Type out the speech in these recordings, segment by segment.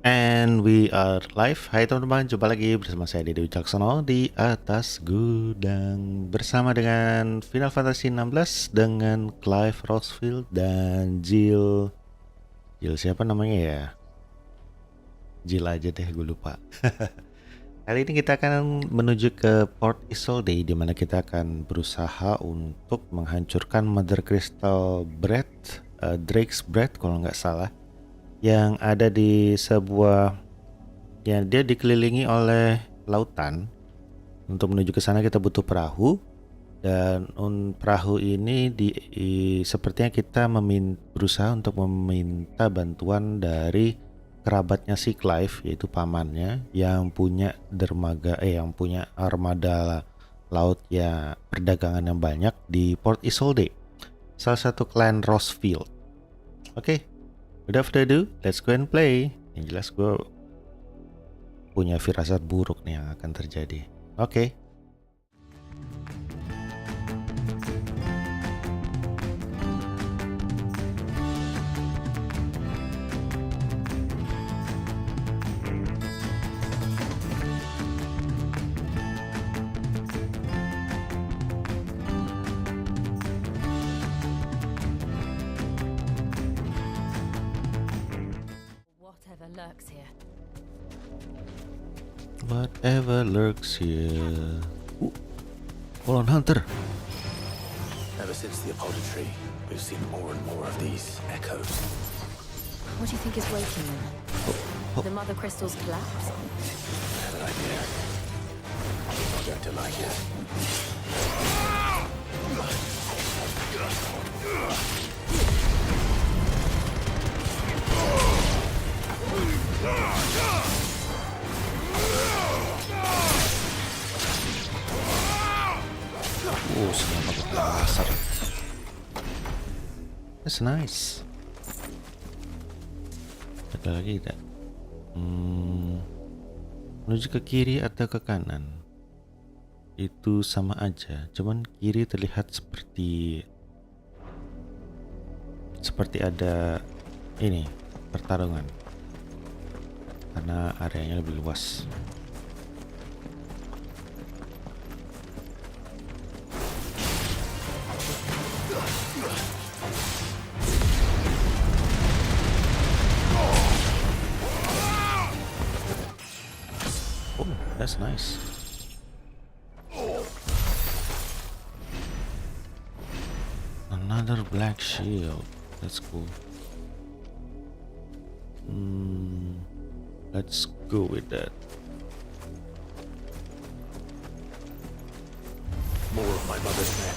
And we are live. Hai teman-teman, jumpa lagi bersama saya Dede Wicaksono di atas gudang bersama dengan Final Fantasy 16 dengan Clive Rosefield dan Jill siapa namanya ya? Jill aja deh, gue lupa. Kali ini kita akan menuju ke Port Isolde di mana kita akan berusaha untuk menghancurkan Mother Crystal Bread, Drake's Bread kalau nggak salah, yang ada di sebuah. Ya, dia dikelilingi oleh lautan. Untuk menuju ke sana kita butuh perahu dan perahu ini sepertinya kita berusaha untuk meminta bantuan dari kerabatnya si Clive, yaitu pamannya yang punya yang punya armada laut ya perdagangan yang banyak di Port Isolde, salah satu klan Rosefield. Oke, without further ado, let's go and play. Yang jelas gue punya firasat buruk nih yang akan terjadi. Oke. Whatever lurks here. Hold on, Hunter. Ever since the apology tree, we've seen more and more of these echoes. What do you think is waking them? The mother crystal's collapse? I have an idea. You're not going to like it. Senang pakai laser. That's nice. Ada lagi tidak? Menuju ke kiri atau ke kanan? Itu sama aja, cuman kiri terlihat seperti ada ini pertarungan karena areanya lebih luas. Oh, that's nice. Another black shield. That's cool. Let's go with that. More of my mother's men.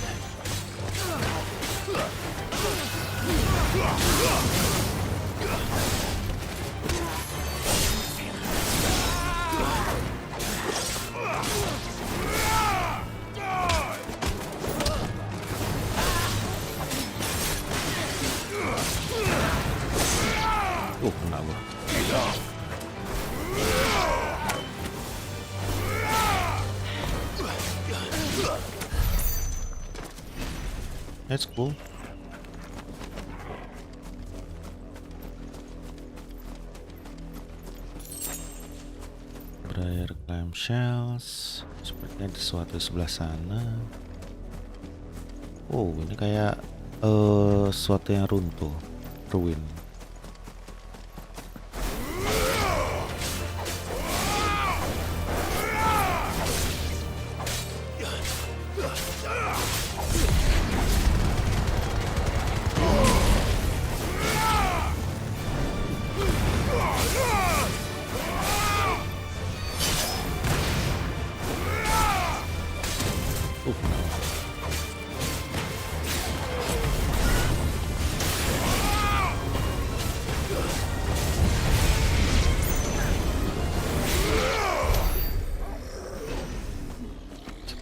Kena gua. That's cool. Briar clamshells. Sepertinya ada sesuatu sebelah sana. Oh, ini kayak sesuatu yang runtuh, ruin.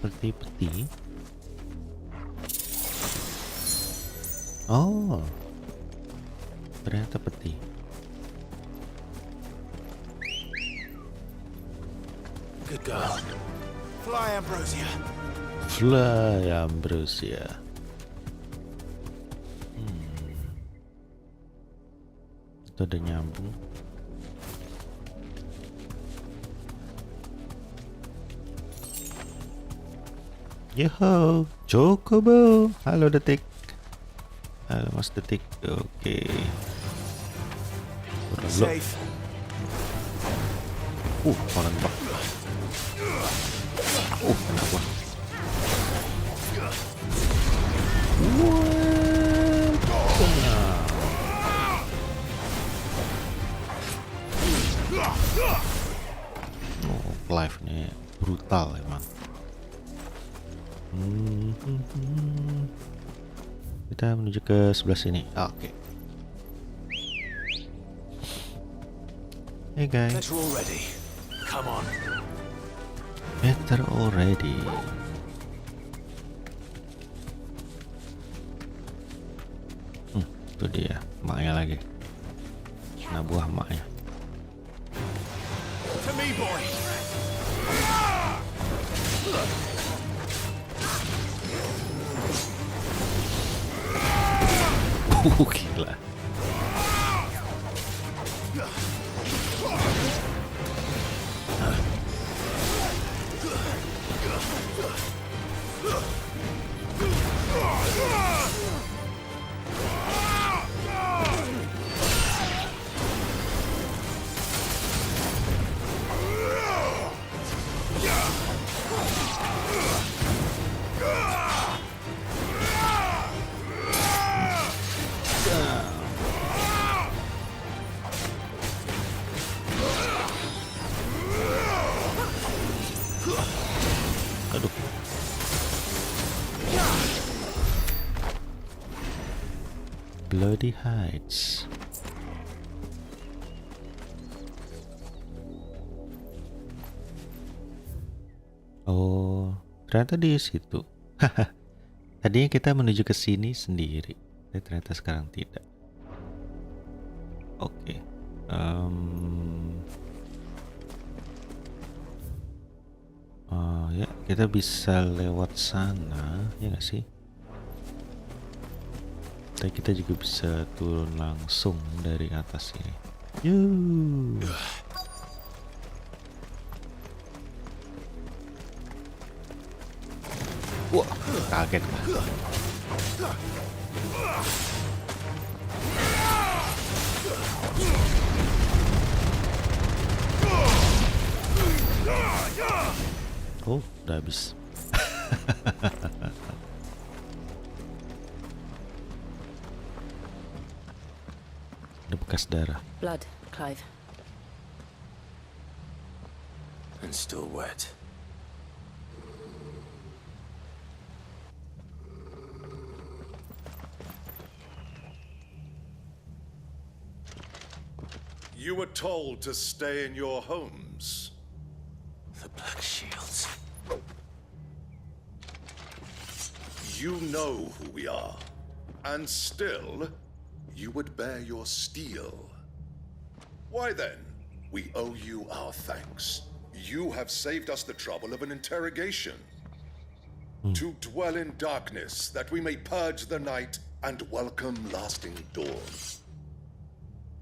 Seperti peti. Oh, ternyata peti. Good girl. Fly, Ambrosia. Fly, Ambrosia. Itu ada nyambung. Yoho, Chocobo. Halo Detik. Halo Mas Detik. Oke. Safe. Orang bak. Kena gua. Live-nya brutal emang. Kita menuju ke sebelah sini. Oke. Hey guys. Better already. Come on. Better already. Itu dia, maknya lagi. Nah, buah maknya. To me, boy. Gila. Aduh. Bloody Heights. Oh, ternyata di situ. Tadinya kita menuju ke sini sendiri, tapi ternyata sekarang tidak. Oke. Ya, kita bisa lewat sana, ya nggak sih? Tapi kita juga bisa turun langsung dari atas ini. Yuh. Wah, kaget lah. Oh, udah habis. Ada bekas darah. Blood, Clive. And still wet. You were told to stay in your homes. The Black Shields. You know who we are. And still, you would bear your steel. Why then, we owe you our thanks. You have saved us the trouble of an interrogation. To dwell in darkness, that we may purge the night and welcome lasting dawn.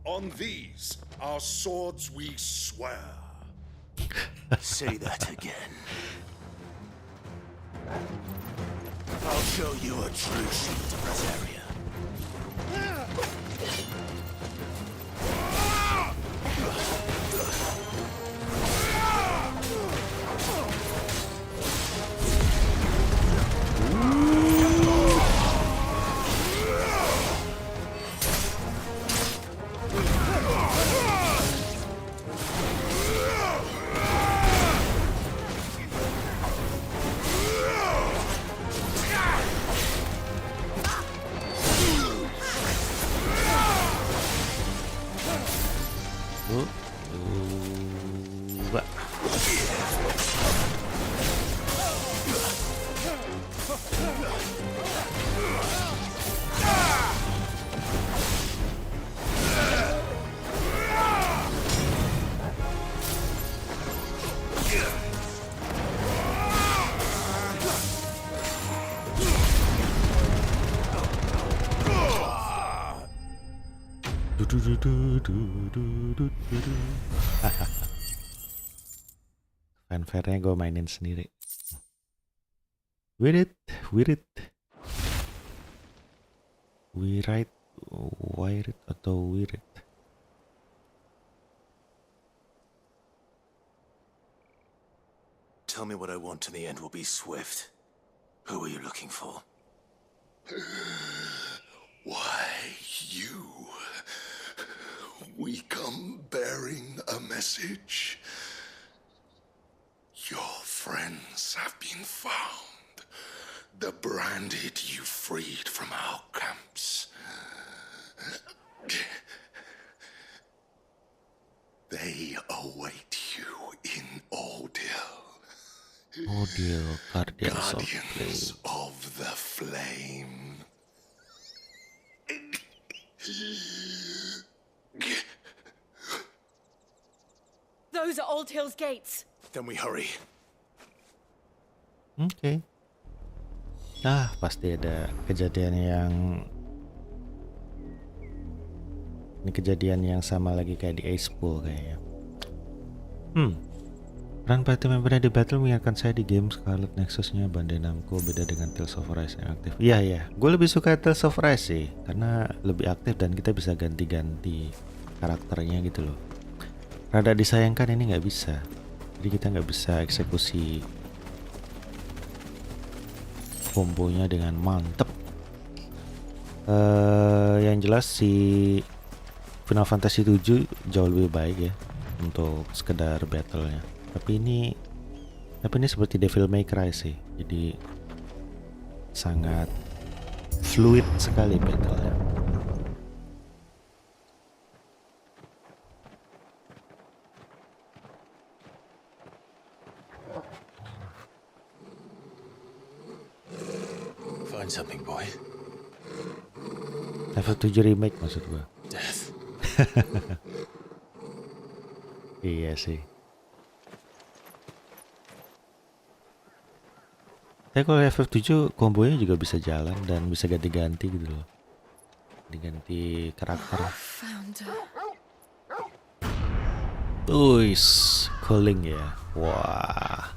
On these, our swords we swear. Say that again. I'll show you a true shield area. Fanfare-nya gue mainin sendiri. With it, with it. We ride, wire it atau with it. Tell me what I want and the end will be swift. Who are you looking for? Why, you. We come bearing a message. Your friends have been found. The branded you freed from our camps. They await you in Ordeal. Ordeal, Guardians of Flame. Guardians of the Flame. Those are Old Hill's gates. Then we hurry. Oke. Ah, pasti ada kejadian yang ini kejadian yang sama lagi kayak di Ace Pool kayaknya. Peran party membernya di battle mengingatkan saya di game Scarlet Nexus-nya Bandai Namco beda dengan Tales of Arise yang aktif. Iya, gue lebih suka Tales of Arise sih karena lebih aktif dan kita bisa ganti-ganti karakternya gitu loh. Rada disayangkan ini nggak bisa, jadi kita nggak bisa eksekusi kombonya dengan mantep. Yang jelas si Final Fantasy 7 jauh lebih baik ya untuk sekedar battle-nya. Tapi ini seperti Devil May Cry sih. Jadi sangat fluid sekali battle-nya. Find something, boy. Level 7 remake maksud gua. Death. Iya sih. Tapi kalau level 7 kombonya juga bisa jalan dan bisa ganti-ganti gitu loh. Diganti karakter. Found her. Uis, calling ya. Wah.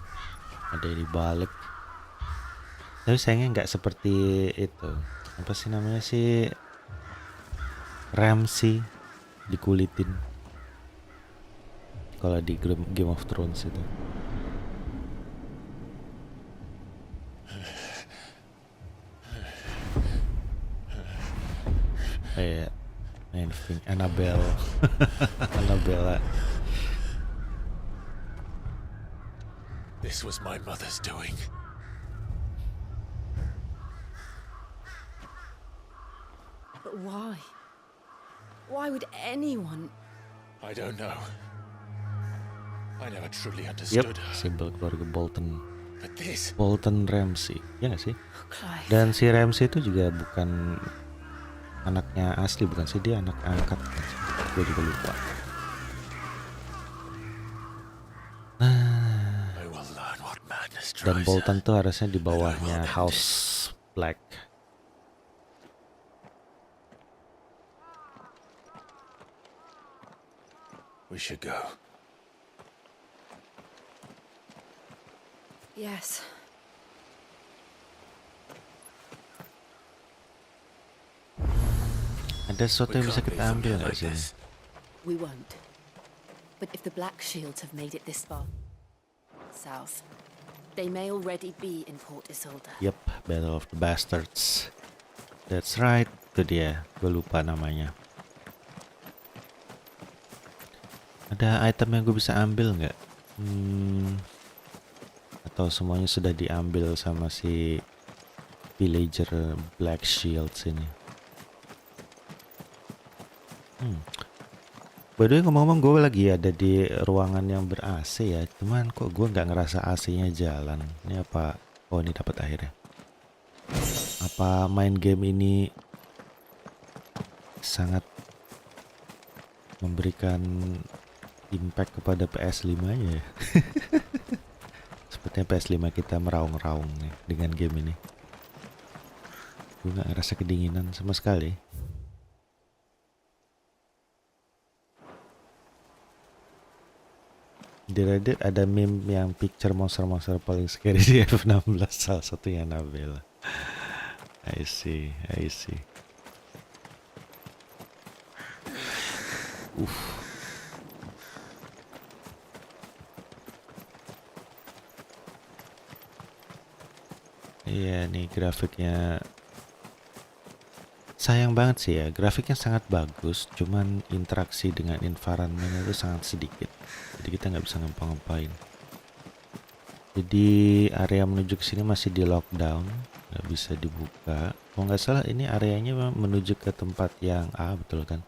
Ada di balik. Tapi sayangnya nggak seperti itu. Apa sih namanya sih? Ramsey dikulitin. Kalau di Game of Thrones itu. Kayak anything Annabelle. Annabella. This was my mother's doing. But why? Why would anyone? I don't know. I never truly Yep, understood her. simbol keluarga Bolton. But this, Bolton Ramsey, ya nggak sih? Clive. Dan si Ramsey itu juga bukan anaknya asli, bukan sih, dia anak angkat. Gue juga lupa. I will learn what madness Dan drives Bolton her. tuh harusnya di bawahnya House Black. We should go. Yes. Ada sesuatu yang bisa can't kita leave them ambil here nggak like sih? this. We won't. But if the Black Shields have made it this far south, they may already be in Port Isolde. Yep, Battle of the Bastards. That's right, itu dia. Gue lupa namanya. Ada item yang gue bisa ambil nggak? Atau semuanya sudah diambil sama si villager Black Shields ini? By the way, ngomong-ngomong, gue lagi ada di ruangan yang ber-AC ya. Cuman kok gue nggak ngerasa AC-nya jalan. Ini apa? Oh, ini dapat akhirnya. Apa main game ini sangat memberikan impact kepada PS5-nya ya? Sepertinya PS5 kita meraung-raung nih dengan game ini. Gue nggak ngerasa kedinginan sama sekali. Di Reddit ada meme yang picture monster-monster paling scary di F16, salah satunya Nabela. I see. Iya nih grafiknya. Sayang banget sih ya, grafiknya sangat bagus, cuman interaksi dengan environment itu sangat sedikit. Jadi kita nggak bisa ngapa-ngapain. Jadi area menuju ke sini masih di lockdown, nggak bisa dibuka. Kalau nggak salah ini areanya menuju ke tempat yang betul kan?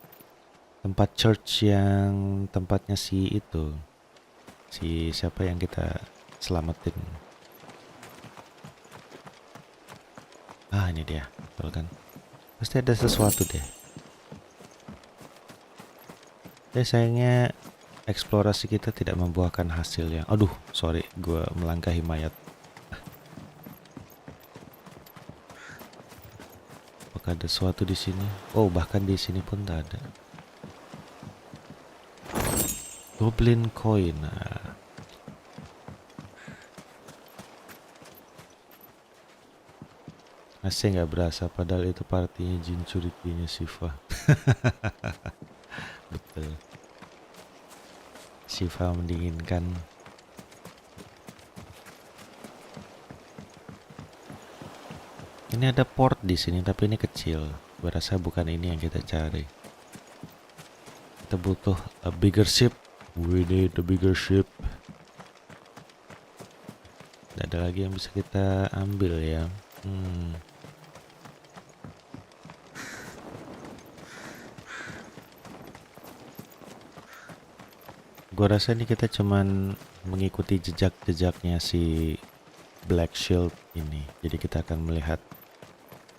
Tempat church yang tempatnya si siapa yang kita selamatin. Ini dia, betul kan? Pasti ada sesuatu deh. Sayangnya eksplorasi kita tidak membuahkan hasil yang. Aduh, sorry, gue melangkahi mayat. Apakah ada sesuatu di sini? Oh, bahkan di sini pun tak ada. Goblin coin. Masih nggak berasa, padahal itu partinya jin curikinya Shiva. Betul. Shiva mendinginkan. Ini ada port di sini, tapi ini kecil. Gue rasa bukan ini yang kita cari. Kita butuh a bigger ship. We need a bigger ship. Tidak ada lagi yang bisa kita ambil ya. Gue rasa ini kita cuman mengikuti jejak-jejaknya si Black Shield ini. Jadi kita akan melihat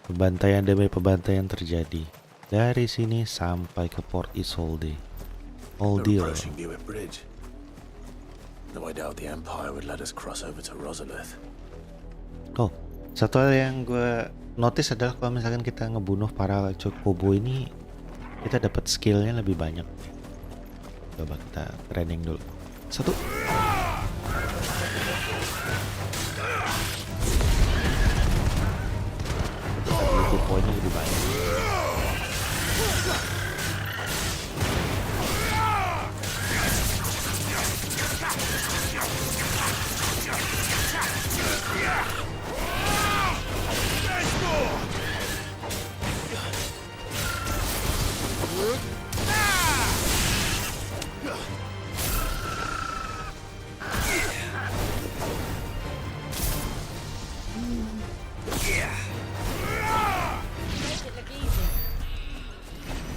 pembantaian demi pembantaian terjadi dari sini sampai ke Port Isolde. They're approaching Newark Bridge. Though I doubt the Empire would let us cross over to Rosalith. Oh, satu hal yang gue notice adalah kalau misalkan kita ngebunuh para Chocobo ini, kita dapat skillnya lebih banyak. Coba kita training dulu. Satu. Ability poinnya lebih banyak.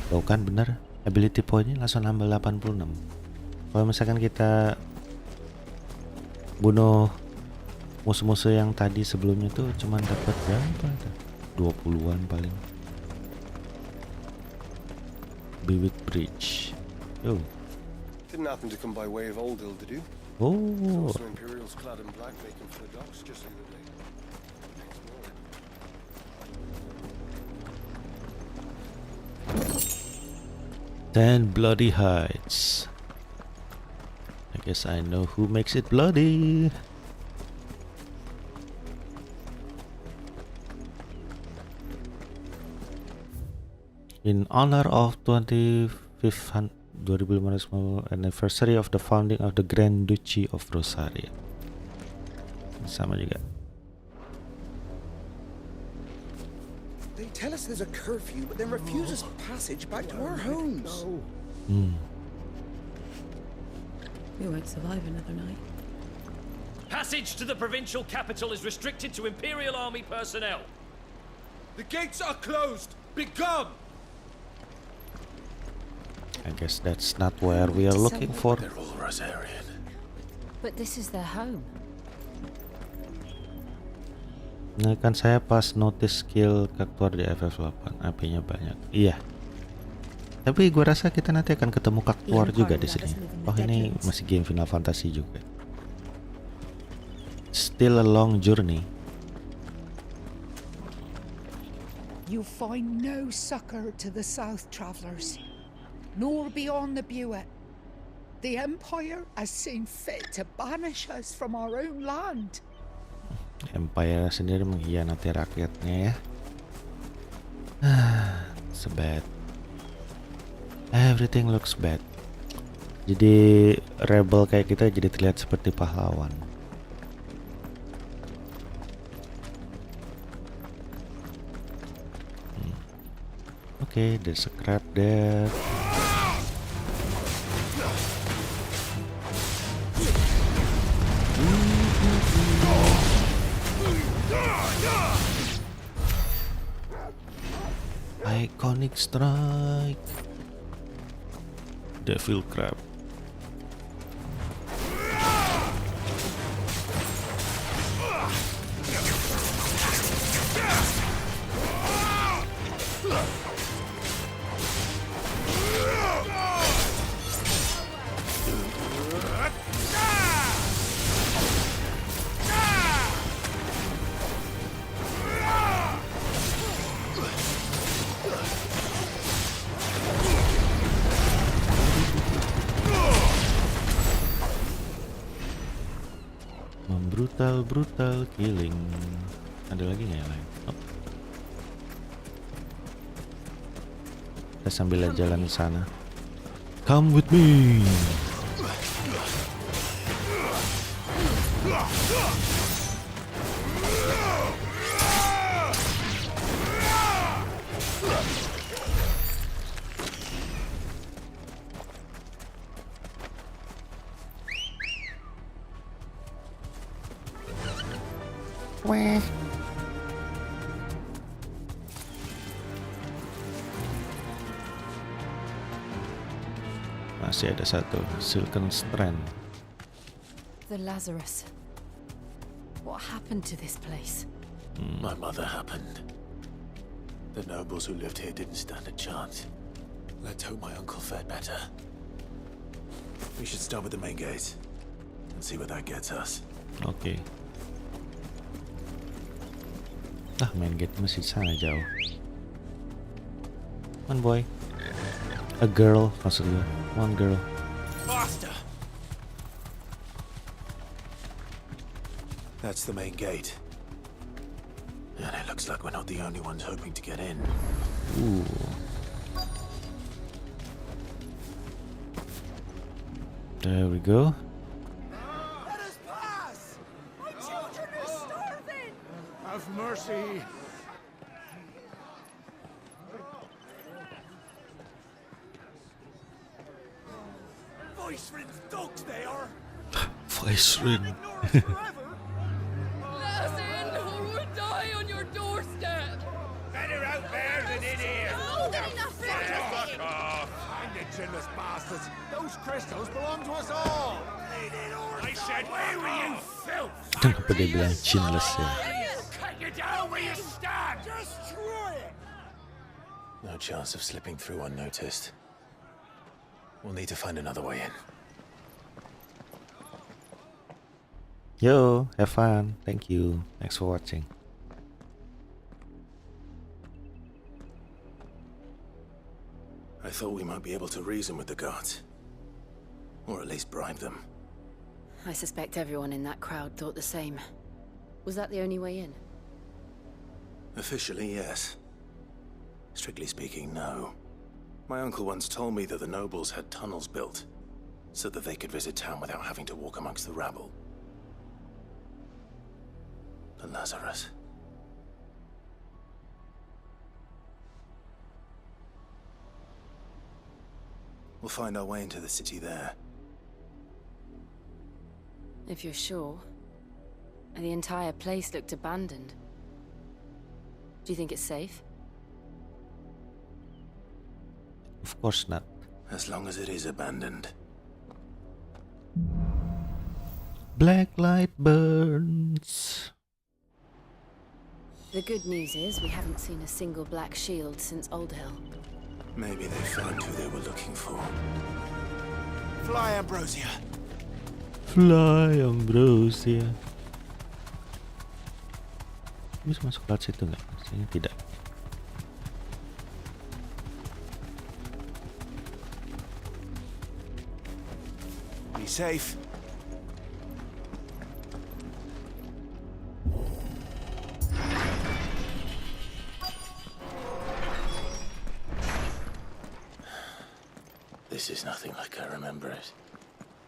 Tuh kan bener, ability pointnya langsung nambah 86. Kalau misalkan kita bunuh musuh-musuh yang tadi sebelumnya tuh cuma dapat berapa? 20-an paling. Bivit Bridge. Yo. Didn't happen to come by way of Oldhill, did you? Oh. Saw some Imperials clad in black making for the docks just the other day. Ten bloody hides. I guess I know who makes it bloody. In honor of 25th anniversary of the founding of the Grand Duchy of Rosaria. Sama juga. They tell us there's a curfew, but then refuse us passage back to our homes. We won't survive another night. Passage to the provincial capital is restricted to Imperial Army personnel. The gates are closed! Begone! I guess that's not where we are looking for. They're all Rosarian. But this is their home. Nah kan saya pas notice skill kaktuar di FF8, apinya banyak. Iya. Tapi gue rasa kita nanti akan ketemu kaktuar juga di sini. Oh ini masih game Final Fantasy juga. Still a long journey. You find no succor to the south travelers, nor beyond the Buet. The Empire has seen fit to banish us from our own land. Empire sendiri mengkhianati rakyatnya ya. So bad. Everything looks bad. Jadi rebel kayak kita jadi terlihat seperti pahlawan. Okay, there's a crab there. Iconic strike. Devil crab. Brutal killing. Ada lagi nggak yang lain? Oh. Kita sambil jalan ke sana. Come with me. Weh. Masih ada satu, Silken Strand. The Lazarus. What happened to this place? My mother happened. The nobles who lived here didn't stand a chance. Let's hope my uncle fared better. We should start with the main gate and see where that gets us. Okay. Main gate masih sana jauh. One boy. A girl maksudnya. One girl. Faster! That's the main gate. And it looks like we're not the only ones hoping to get in. Ooh. There we go. Let us pass! My children are starving! Have mercy! Voice-ridden dogs they are! Voice ring. Let us in or we'll die on your doorstep! Better out there than in here! More than enough for us! Fuck off! Find the chinless bastards! Those crystals belong to us all! I said, where were you, filth? Kenapa dia bilang chinless ya? Cut you down where you stand! Destroy it! No chance of slipping through unnoticed. We'll need to find another way in. Yo, have fun. Thank you. Thanks for watching. I thought we might be able to reason with the guards. Or at least bribe them. I suspect everyone in that crowd thought the same. Was that the only way in? Officially, yes. Strictly speaking, no. My uncle once told me that the nobles had tunnels built, so that they could visit town without having to walk amongst the rabble. The Lazarus. We'll find our way into the city there. If you're sure. The entire place looked abandoned. Do you think it's safe? Of course not. As long as it is abandoned. Black light burns. The good news is we haven't seen a single black shield since Old Hill. Maybe they found who they were looking for. Fly, Ambrosia! Fly, Ambrosia. Bisa masuk lewat situ nggak? Rasanya tidak. safe. This is nothing like I remember it.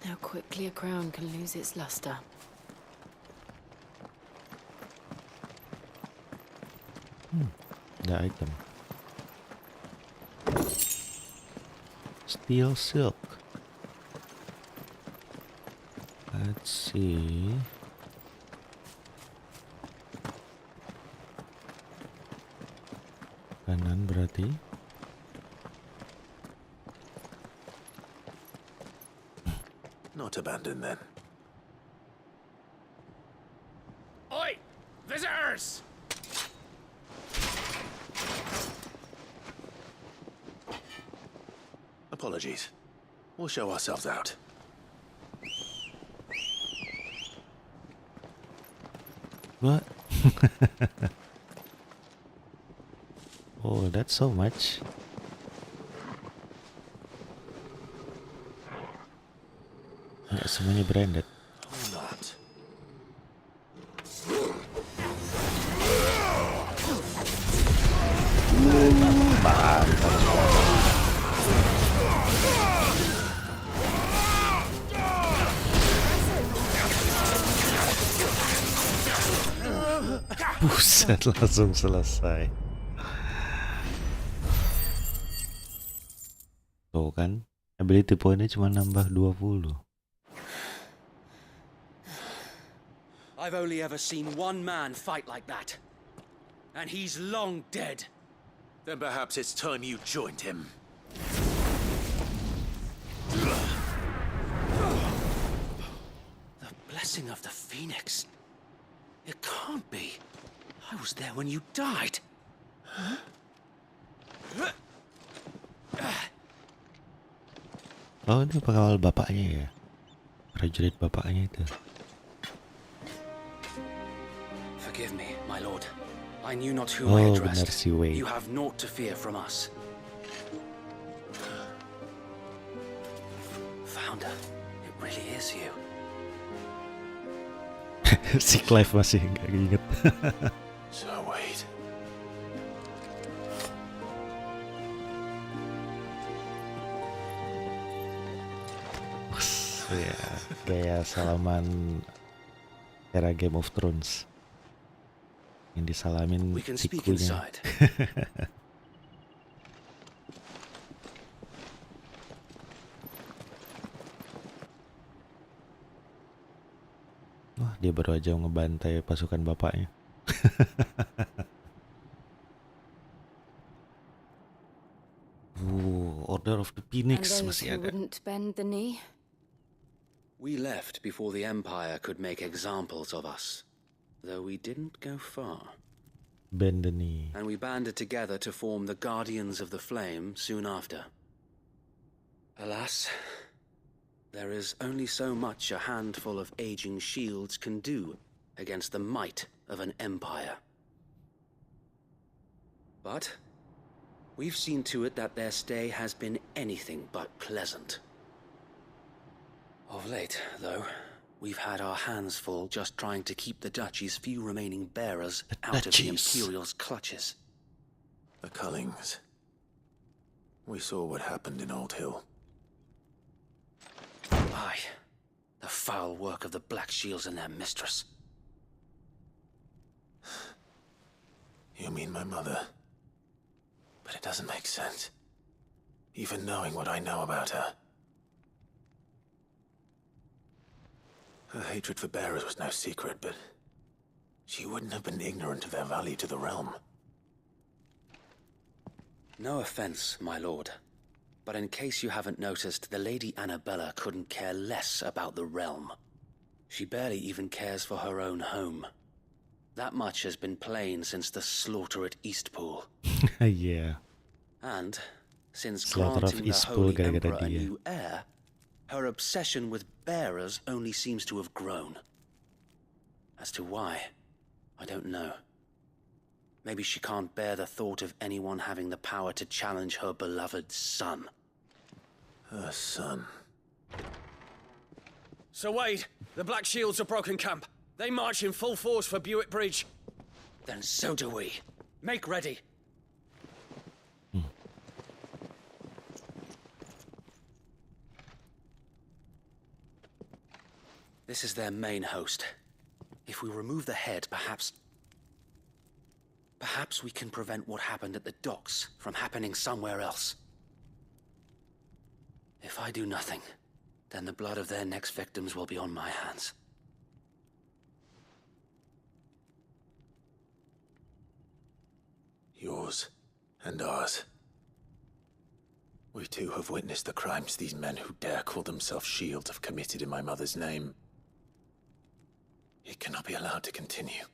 How quickly a crown can lose its luster. The item. Steel silk. Let's see. Kanan berarti. Not abandoned then. Oi! Visitors! Apologies. We'll show ourselves out. What? Oh, that's so much. Nggak semuanya branded. Or not. Buset, langsung selesai. Tuh kan, ability pointnya cuma nambah 20. I've only ever seen one man fight like that. And he's long dead. Then perhaps it's time you joined him. The blessing of the Phoenix. It can't be. I was there when you died. Oh, ini pengawal bapaknya ya. Prajurit bapaknya itu. Forgive me, my lord. I knew not who Oh, I benar addressed. si Wade. You have naught to fear from us. Founder, it really is you. Si Clive masih nggak inget. So wait. Ya, kayak salaman era Game of Thrones. Yang disalamin We can speak sikunya. inside. Wah, dia baru aja ngebantai pasukan bapaknya. Order of the And Phoenix those masih who ada. wouldn't bend the knee? We left before the Empire could make examples of us, though we didn't go far. Bend the knee. And we banded together to form the Guardians of the Flame soon after. Alas, there is only so much a handful of aging shields can do against the might of an empire. But we've seen to it that their stay has been anything but pleasant. Of late, though, we've had our hands full just trying to keep the Duchy's few remaining bearers out of the Imperial's clutches. The Cullings. We saw what happened in Old Hill. Aye, the foul work of the Black Shields and their mistress. You mean my mother? But it doesn't make sense. Even knowing what I know about her. Her hatred for bearers was no secret, but she wouldn't have been ignorant of their value to the realm. No offense, my lord, but in case you haven't noticed, the Lady Annabella couldn't care less about the realm. She barely even cares for her own home. That much has been plain since the slaughter at Eastpool. Yeah. And since Slaughter of granting the Eastpool Holy gara-gara Emperor a dia. new heir, her obsession with bearers only seems to have grown. As to why, I don't know. Maybe she can't bear the thought of anyone having the power to challenge her beloved son. Her son. So Wade, the Black Shields have broken camp. They march in full force for Buick Bridge. Then so do we. Make ready. This is their main host. If we remove the head, perhaps we can prevent what happened at the docks from happening somewhere else. If I do nothing, then the blood of their next victims will be on my hands. Yours and ours. We too have witnessed the crimes these men who dare call themselves ShieldK have committed in my mother's name. It cannot be allowed to continue.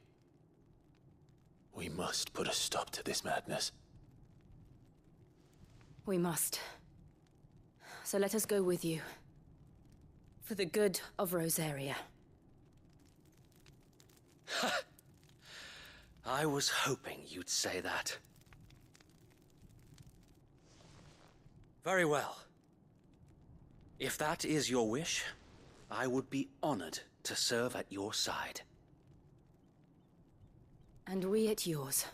We must put a stop to this madness. We must. So let us go with you. For the good of Rosaria. I was hoping you'd say that. Very well. If that is your wish, I would be honored to serve at your side. And we at yours.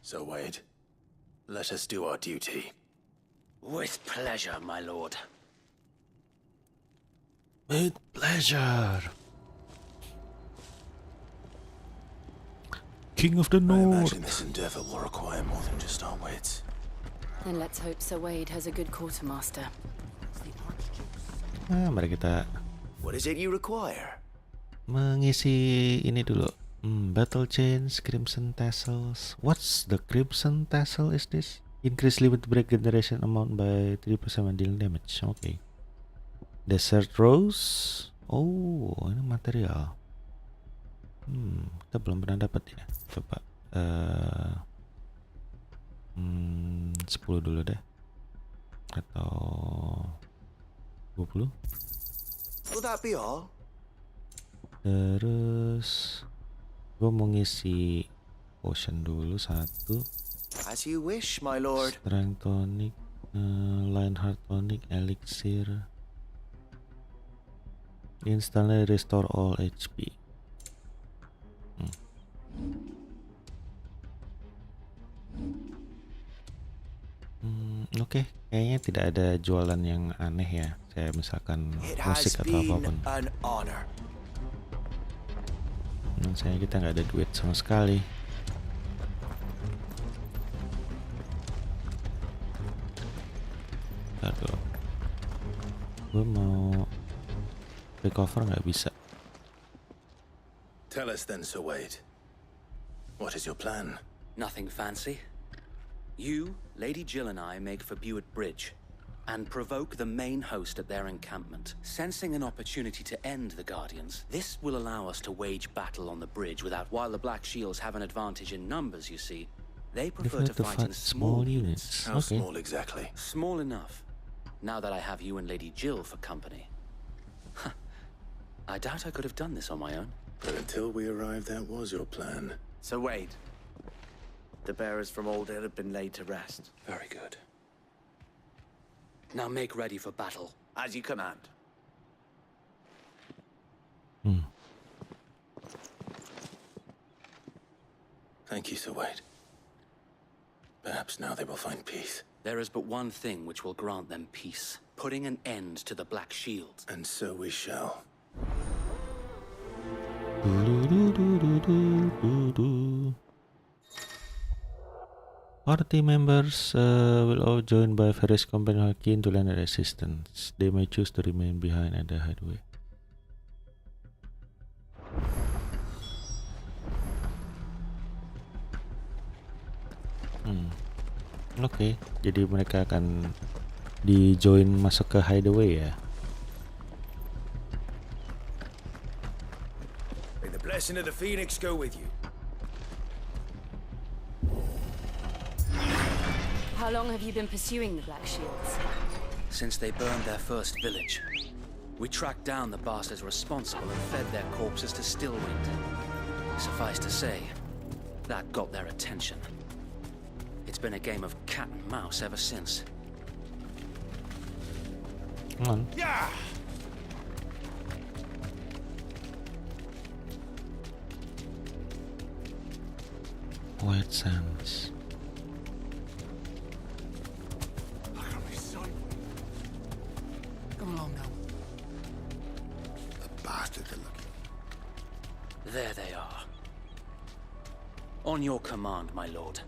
So, Wade, let us do our duty. With pleasure, my lord. With pleasure. King of the I North. imagine this endeavor will require more than just our wits. Then let's hope Sir Wade has a good quartermaster. Mari kita What is it you require? mengisi ini dulu. Battle chains, crimson tassels. What's the crimson tassel is this? Increase limit break generation amount by 3% when dealing damage. Okay. Desert rose. Oh, ini material. Kita belum pernah dapat ya. Coba 10 dulu deh. Atau 20. Will that be all? Terus gue mau ngisi potion dulu 1. As you wish, my lord. Strength tonic, Lionheart tonic, elixir. Instantly restore all HP. Oke, kayaknya tidak ada jualan yang aneh ya. Saya misalkan musik atau apapun. Sayangnya kita nggak ada duit sama sekali. Aduh, gue mau recover nggak bisa. Tell us then, Sir Wade. What is your plan? Nothing fancy. You, Lady Jill and I make for Buick Bridge and provoke the main host at their encampment. Sensing an opportunity to end the Guardians, this will allow us to wage battle on the bridge while the Black Shields have an advantage in numbers, you see. They prefer to fight in small units. How small exactly? Small enough. Now that I have you and Lady Jill for company. I doubt I could have done this on my own. But until we arrived, that was your plan. So Wade, the bearers from Old Hill have been laid to rest. Very good. Now make ready for battle. As you command. Thank you, Sir Wade. Perhaps now they will find peace. There is but one thing which will grant them peace. Putting an end to the Black Shields. And so we shall. Party members will all join by various companies keen to lend their assistance. They may choose to remain behind at the hideaway. Oke, jadi mereka akan di-join masuk ke hideaway ya. May the blessing of the Phoenix go with you. How long have you been pursuing the Black Shields? Since they burned their first village. We tracked down the bastards responsible and fed their corpses to Stillwind. Suffice to say, that got their attention. It's been a game of cat and mouse ever since. Come on. Yeah! White Sands. Look at me, son. Come along now. The bastards are looking. There they are. On your command, my lord.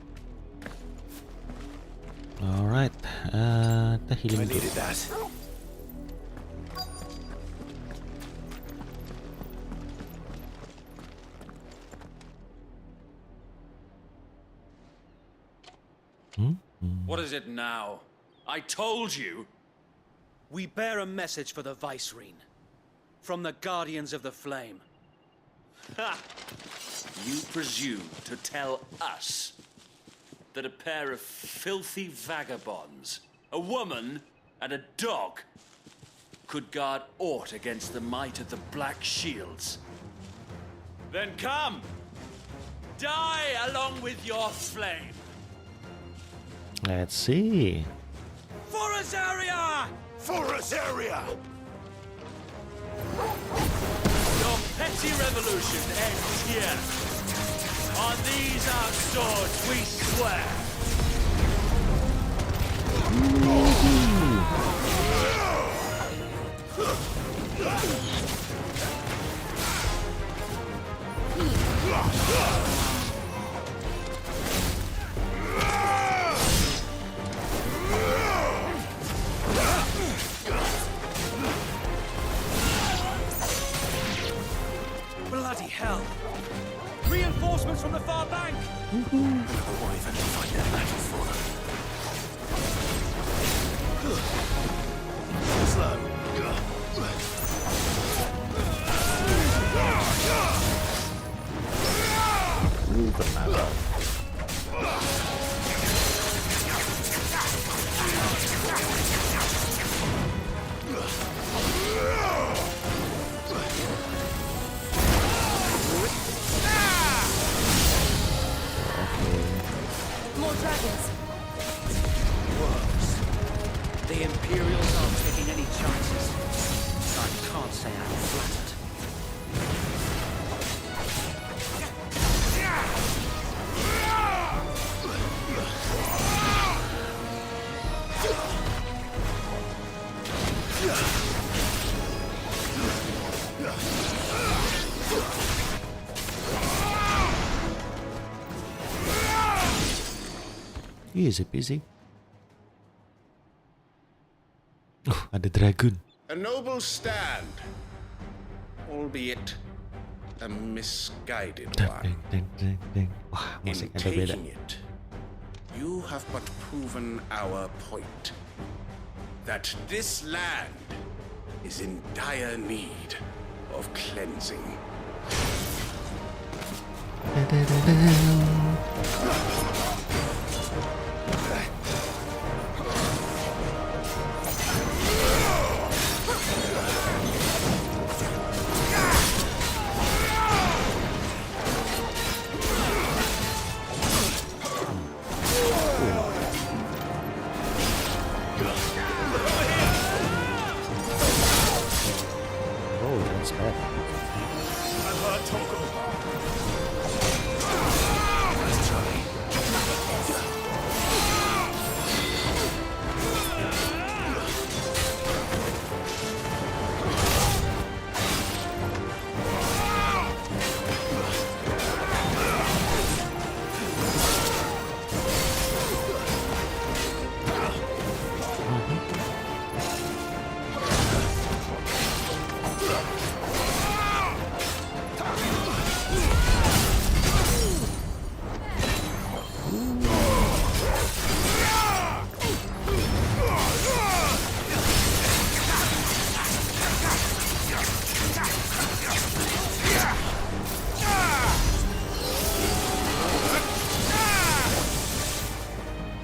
Alright, kita healing I dulu. needed that. What is it now? I told you! We bear a message for the Vicereine. From the Guardians of the Flame. Ha! You presume to tell us that a pair of filthy vagabonds, a woman and a dog, could guard aught against the might of the Black Shields? Then come! Die along with your flame! Let's see. For Azaria! For us area! Your petty revolution ends here. On these our swords we swear. Bloody hell! Reinforcements from the far bank! Another wyvern to find their battle for them. Slow. More dragons. Worse. The Imperials aren't taking any chances. I can't say I'm flattered. Easy peasy. Oh, ada dragon. A noble stand, albeit a misguided one. Deng, deng, deng. Wah, In musiknya udah beda. taking it, you have but proven our point. That this land is in dire need of cleansing. Oh, that's bad. I've heard talk of Let's try.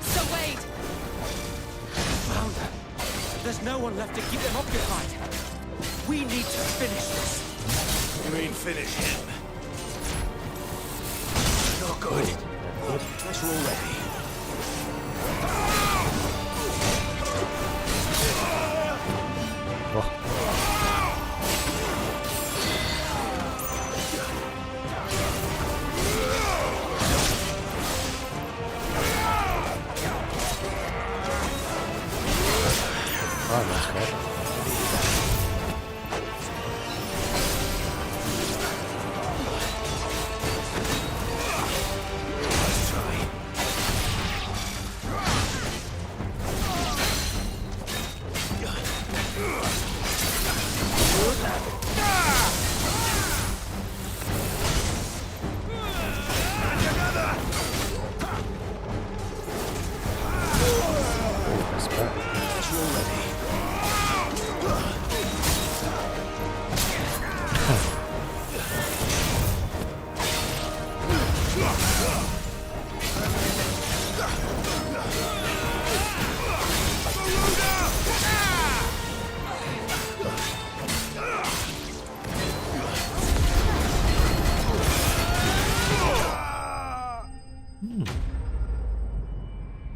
So Wade, Found them. There's no one left to keep them occupied. We need to finish this. You mean finish him? Not good. Guess we're all ready. Oh, that's bad. That's bad.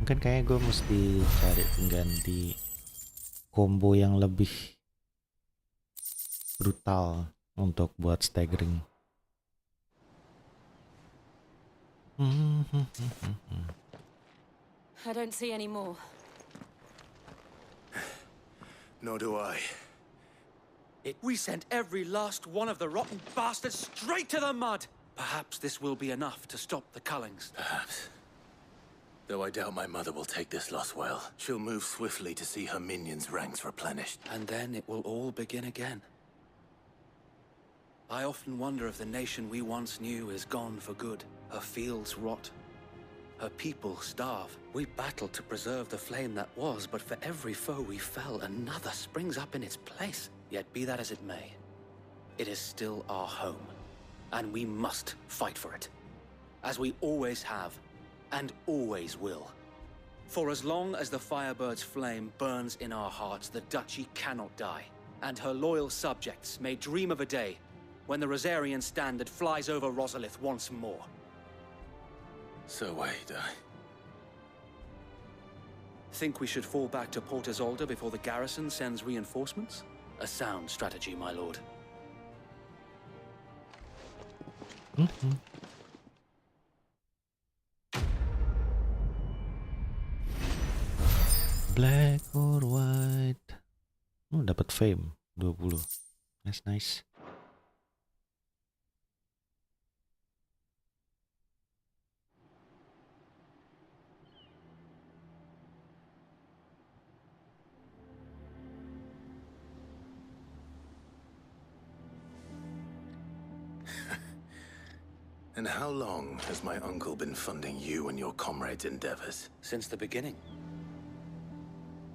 Mungkin kayaknya gue mesti cari pengganti combo yang lebih brutal untuk buat staggering. I don't see any more. Nor do I. We sent every last one of the rotten bastards straight to the mud! Perhaps this will be enough to stop the Cullings. Perhaps. Though I doubt my mother will take this loss well. She'll move swiftly to see her minions' ranks replenished. And then it will all begin again. I often wonder if the nation we once knew is gone for good. Her fields rot. Her people starve. We battled to preserve the flame that was, but for every foe we fell, another springs up in its place. Yet be that as it may, it is still our home, and we must fight for it. As we always have, and always will. For as long as the Firebird's flame burns in our hearts, the Duchy cannot die, and her loyal subjects may dream of a day when the Rosarian standard flies over Rosalith once more. So wait, Think we should fall back to Port Isolde before the garrison sends reinforcements? A sound strategy, my lord. Black or white? Dapat fame 20. That's nice. And how long has my uncle been funding you and your comrades' endeavors? Since the beginning.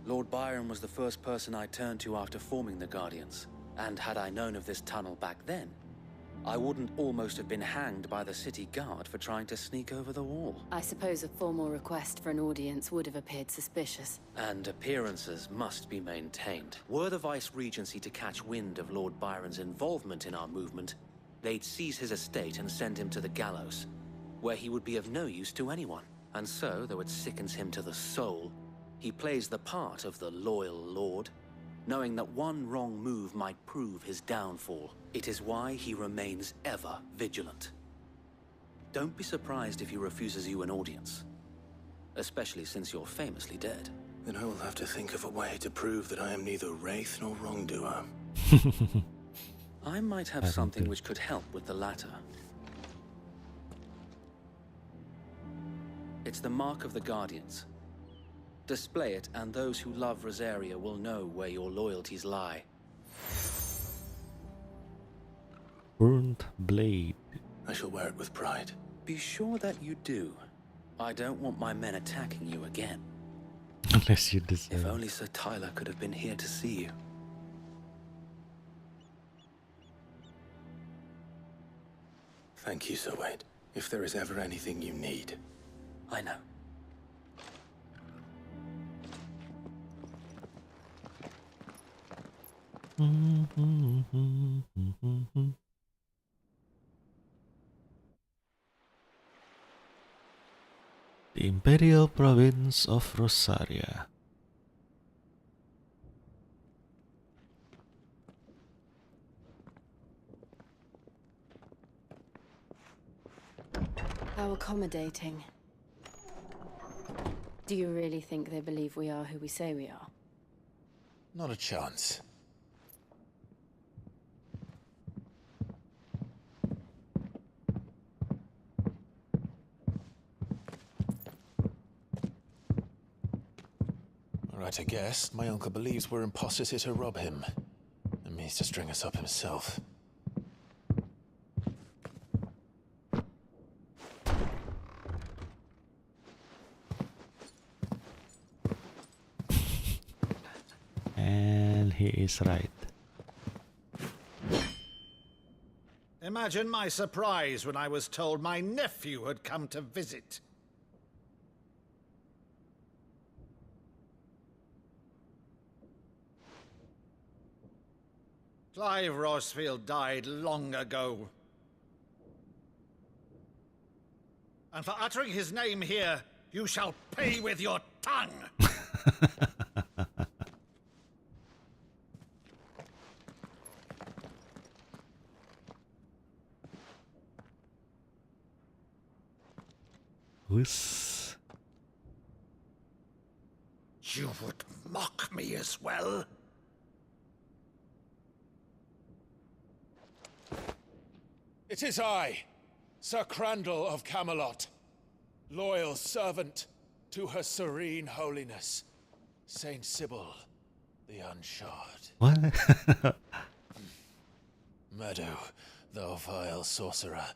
Lord Byron was the first person I turned to after forming the Guardians. And had I known of this tunnel back then, I wouldn't almost have been hanged by the city guard for trying to sneak over the wall. I suppose a formal request for an audience would have appeared suspicious. And appearances must be maintained. Were the Vice-Regency to catch wind of Lord Byron's involvement in our movement, they'd seize his estate and send him to the gallows, where he would be of no use to anyone. And so, though it sickens him to the soul, he plays the part of the loyal lord, knowing that one wrong move might prove his downfall. It is why he remains ever vigilant. Don't be surprised if he refuses you an audience, especially since you're famously dead. Then I will have to think of a way to prove that I am neither wraith nor wrongdoer. I might have something which could help with the latter. It's the mark of the Guardians. Display it, and those who love Rosaria will know where your loyalties lie. Burnt blade. I shall wear it with pride. Be sure that you do. I don't want my men attacking you again. Unless you deserve. If only Sir Tyler could have been here to see you. Thank you, Sir Wade. If there is ever anything you need. I know. The Imperial Province of Rosaria. How accommodating. Do you really think they believe we are who we say we are? Not a chance. Alright, I guess. My uncle believes we're imposters here to rob him. And means to string us up himself. And he is right. Imagine my surprise when I was told my nephew had come to visit. Clive Rosfield died long ago. And for uttering his name here, you shall pay with your tongue! Who's... You would mock me as well? It is I, Sir Crandall of Camelot, loyal servant to Her Serene Holiness, Saint Sybil the Unshod. What? Meadow, thou vile sorcerer,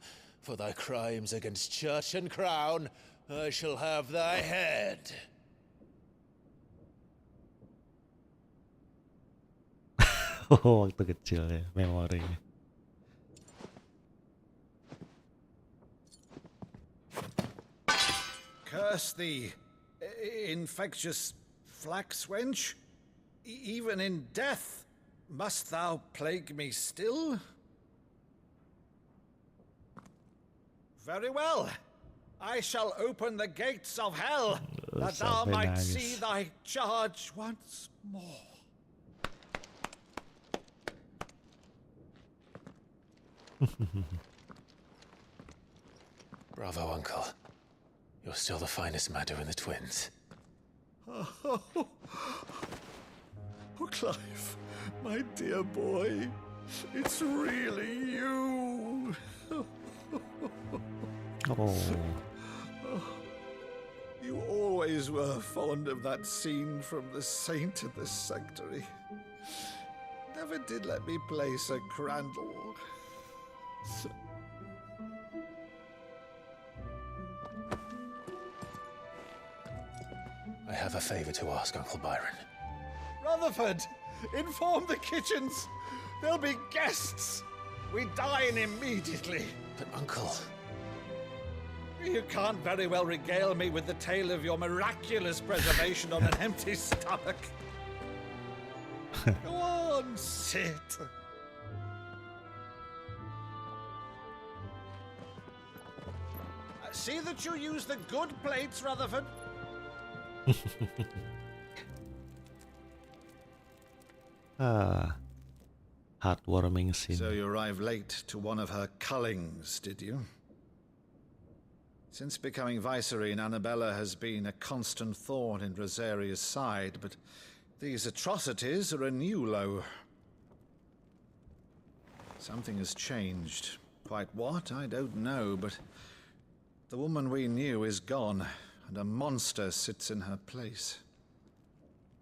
for thy crimes against church and crown, I shall have thy head. Oh, waktu kecil ya, memori. Curse thee, infectious flax wench. Even in death, must thou plague me still? Very well. I shall open the gates of hell, that thou might see thy charge once more. Bravo, Uncle. You're still the finest Meadow in the twins. Oh, Clive, my dear boy, it's really you. Oh. You always were fond of that scene from The Saint of the Sanctuary. Never did let me play Sir Crandall. I have a favor to ask, Uncle Byron. Rutherford, inform the kitchens. There'll be guests. We dine immediately. But, Uncle... You can't very well regale me with the tale of your miraculous preservation on an empty stomach. Go on, sit. See that you use the good plates, Rutherford. Heartwarming scene. So you arrived late to one of her cullings, did you? Since becoming Vicereine, Annabella has been a constant thorn in Rosaria's side, but these atrocities are a new low. Something has changed. Quite what, I don't know, but the woman we knew is gone, and a monster sits in her place.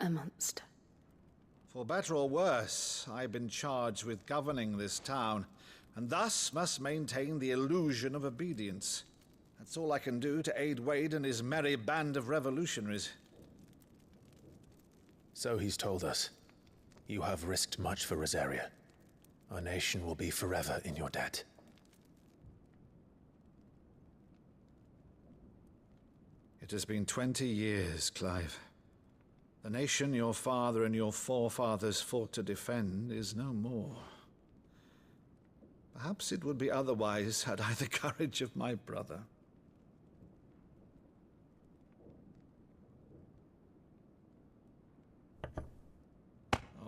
A monster. For better or worse, I've been charged with governing this town, and thus must maintain the illusion of obedience. That's all I can do to aid Wade and his merry band of revolutionaries. So he's told us. You have risked much for Rosaria. Our nation will be forever in your debt. It has been 20 years, Clive. The nation your father and your forefathers fought to defend is no more. Perhaps it would be otherwise had I the courage of my brother.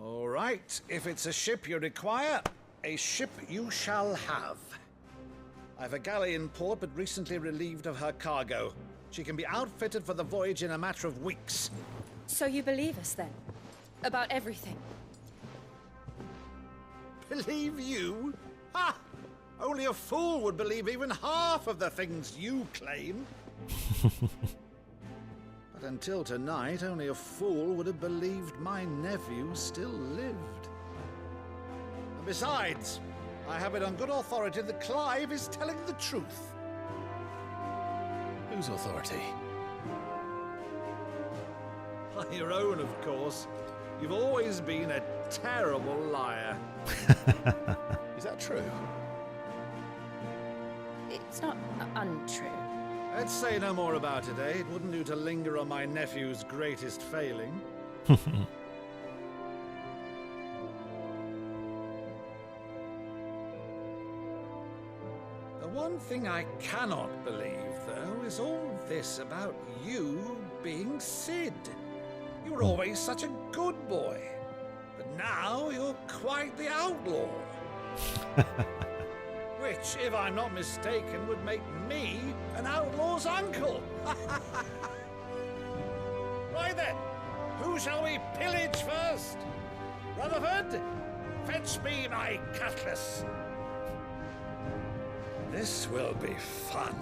All right, if it's a ship you require, a ship you shall have. I've a galley in port, but recently relieved of her cargo. She can be outfitted for the voyage in a matter of weeks. So you believe us, then? About everything. Believe you? Ha! Only a fool would believe even half of the things you claim. But until tonight, only a fool would have believed my nephew still lived. And besides, I have it on good authority that Clive is telling the truth. Whose authority? On your own, of course. You've always been a terrible liar. Is that true? It's not untrue. Let's say no more about it, eh? It wouldn't do to linger on my nephew's greatest failing. Hmm. The one thing I cannot believe, though, is all this about you being Sid. You were always such a good boy, but now you're quite the outlaw. Which, if I'm not mistaken, would make me an outlaw's uncle. Right then, who shall we pillage first? Rutherford, fetch me my cutlass. This will be fun.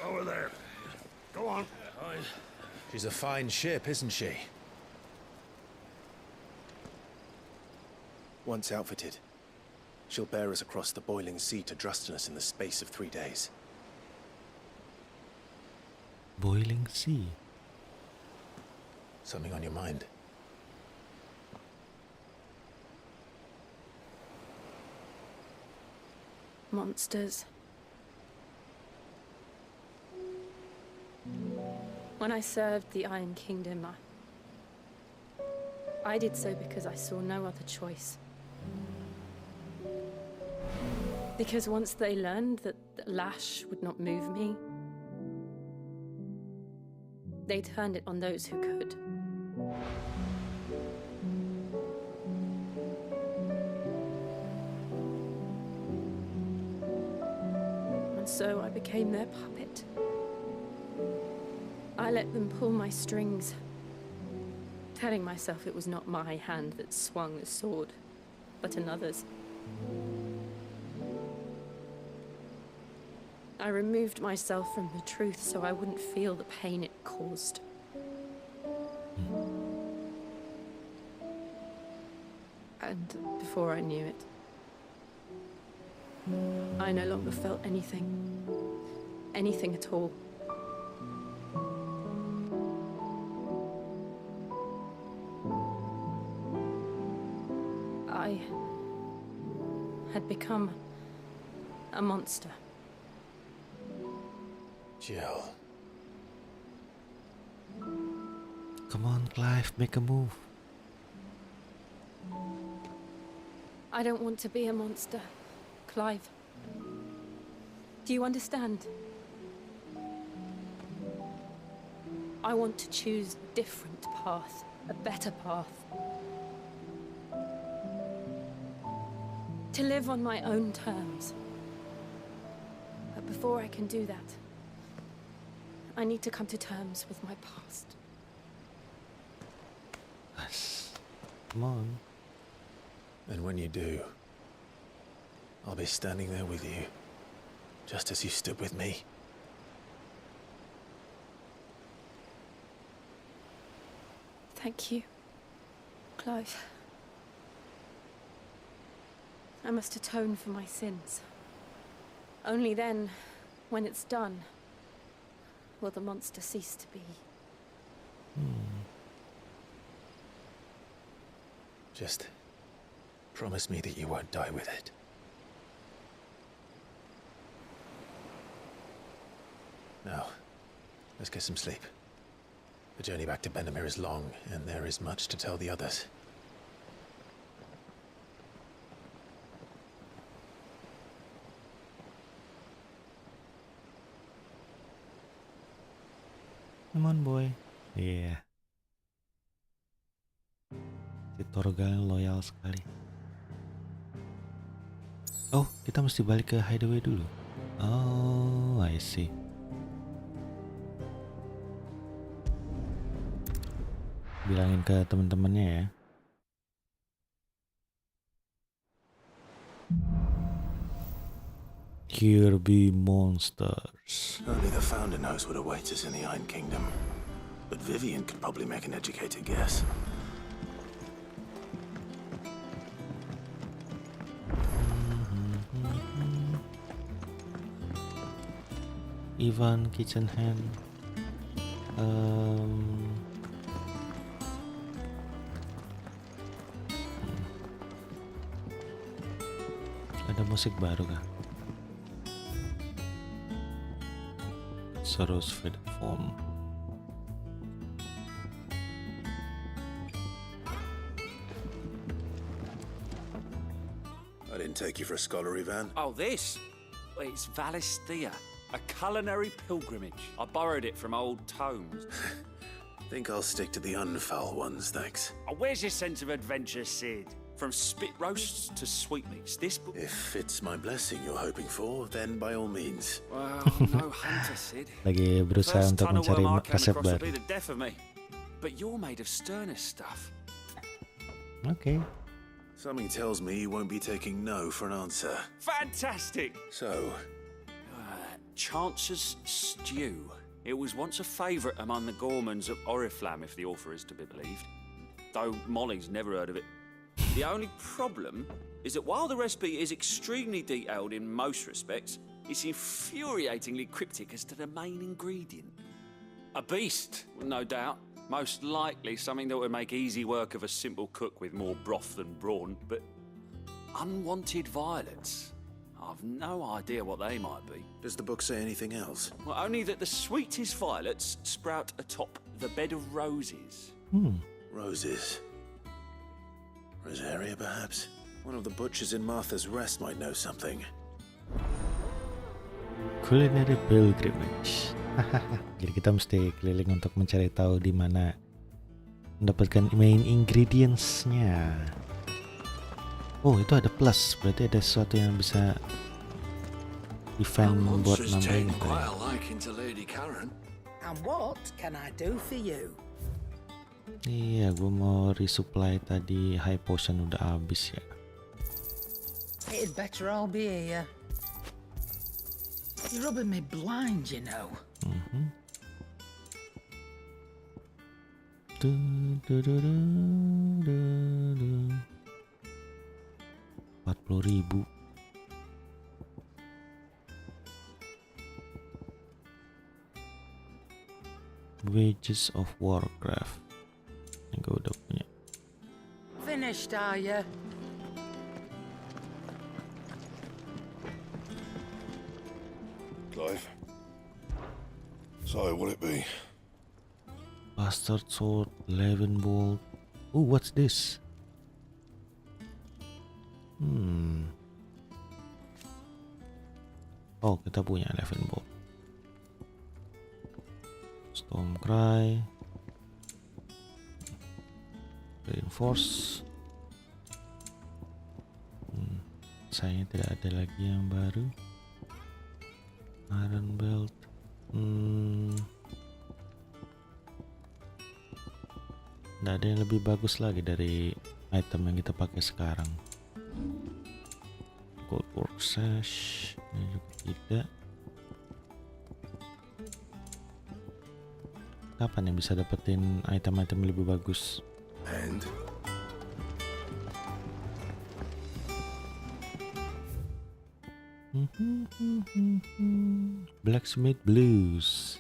Over there. Go on. She's a fine ship, isn't she? Once outfitted, she'll bear us across the boiling sea to Drustinus in the space of 3 days. Boiling sea. Something on your mind? Monsters. When I served the Iron Kingdom, I did so because I saw no other choice. Because once they learned that the lash would not move me, they turned it on those who could. And so I became their puppet. I let them pull my strings, telling myself it was not my hand that swung the sword, but another's. I removed myself from the truth so I wouldn't feel the pain it caused. And before I knew it, I no longer felt anything. Anything at all. I had become a monster. Jill. Come on, Clive, make a move. I don't want to be a monster, Clive. Do you understand? I want to choose a different path, a better path. To live on my own terms. But before I can do that, I need to come to terms with my past. Yes. Come on. And when you do, I'll be standing there with you, just as you stood with me. Thank you, Clive. I must atone for my sins. Only then, when it's done, will the monster cease to be. Just promise me that you won't die with it. Now, let's get some sleep. The journey back to Benamir is long, and there is much to tell the others. Come on boy. Iya. Si Torgal loyal sekali. Oh, kita mesti balik ke hideaway dulu. Oh, I see. Bilangin ke temen-temennya ya. Here be monsters. Only the founder knows what awaits us in the Iron Kingdom. But Vivian could probably make an educated guess. Ivan kitchen hand. Ada musik baru kah? Sorrow's faded form. I didn't take you for a scholar, Ivan. Oh, this? It's Valisthea, a culinary pilgrimage. I borrowed it from old tomes. Think I'll stick to the unfoul ones, thanks. Oh, where's your sense of adventure, Sid? From spit roasts to sweetmeats, this book... If it's my blessing you're hoping for, then by all means. Well, no hunter, Sid. Lagi berusaha First untuk ton of mencari worm I came resep across will baru. be the death of me. But you're made of sterner stuff. Okay. Something tells me you won't be taking no for an answer. Fantastic! So, Chance's Stew. It was once a favourite among the gourmands of Oriflamme, if the author is to be believed. Though Molly's never heard of it. The only problem is that while the recipe is extremely detailed in most respects, it's infuriatingly cryptic as to the main ingredient. A beast, no doubt. Most likely something that would make easy work of a simple cook with more broth than brawn, but unwanted violets. I've no idea what they might be. does the book say anything else? Well, only that the sweetest violets sprout atop the bed of roses. Roses. Rosaria, perhaps? One of the butchers in Martha's Rest might know something. Culinary pilgrimage. Jadi kita mesti keliling untuk mencari tahu di mana mendapatkan main ingredients-nya. Oh, itu ada plus, berarti ada sesuatu yang bisa event buat nambahin itu. And what can I do for you? Iya, gue mau resupply tadi high potion udah habis ya. It'd better all be here. You're rubbing me blind, you know. 40.000. Wages of Warcraft. Ini gue udah punya. Finished, are you? Clive. So, will it be? Bastard Sword, 11 Bolt. Ooh, what's this? Oh, kita punya 11 Bolt. Stormcry. Reinforce. Sayangnya tidak ada lagi yang baru. Iron Belt. Nggak ada yang lebih bagus lagi dari item yang kita pakai sekarang. Gold Work Sash. Ini juga tidak. Kapan yang bisa dapetin item-item lebih bagus? And? Blacksmith Blues.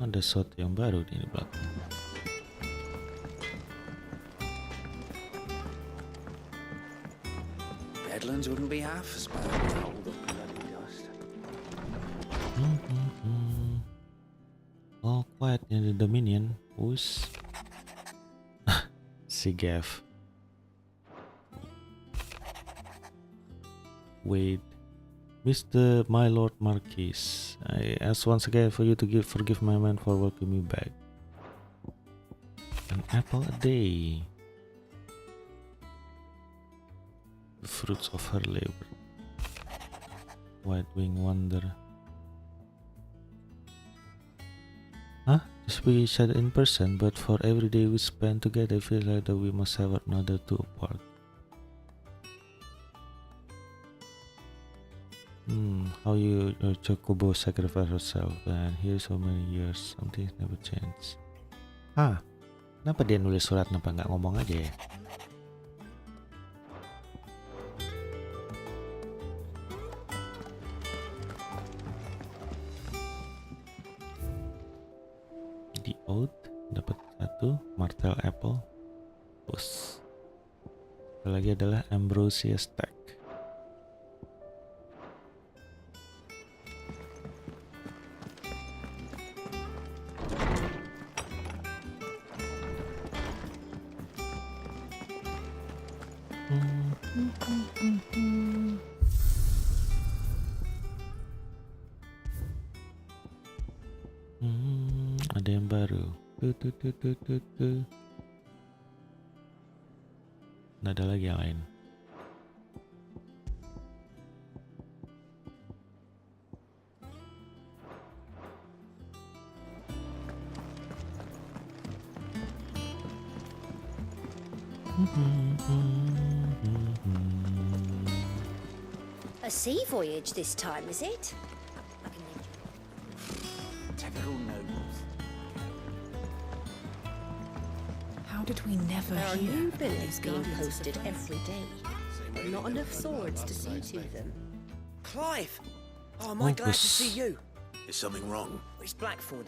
Ada shot yang baru di belakang. Bedlands wouldn't be half as bad with all the bloody dust. All quiet in the Dominion. Push. Si Gav. Wait. Mr. My Lord Marquis, I ask once again for you to forgive my man for welcoming me back. An apple a day. The fruits of her labor. White Wing Wonder. Huh? Just we each other in person, but for every day we spend together, I feel like that we must have another two apart. How your Chocobo sacrificed herself, and here so many years, some things never change. Kenapa dia nulis surat, kenapa nggak ngomong aja ya? The Oath dapat 1, Martel Apple, push. Lagi adalah Ambrosia Stack. Ada yang baru. Nggak ada lagi yang lain. A sea voyage this time, is it? Typical nobles. How did we never There are hear new about villages these being guardians of posted the every day. Not enough swords to see to them. Clive! Oh, am I glad to see you? Is something wrong? It's Blackthorn.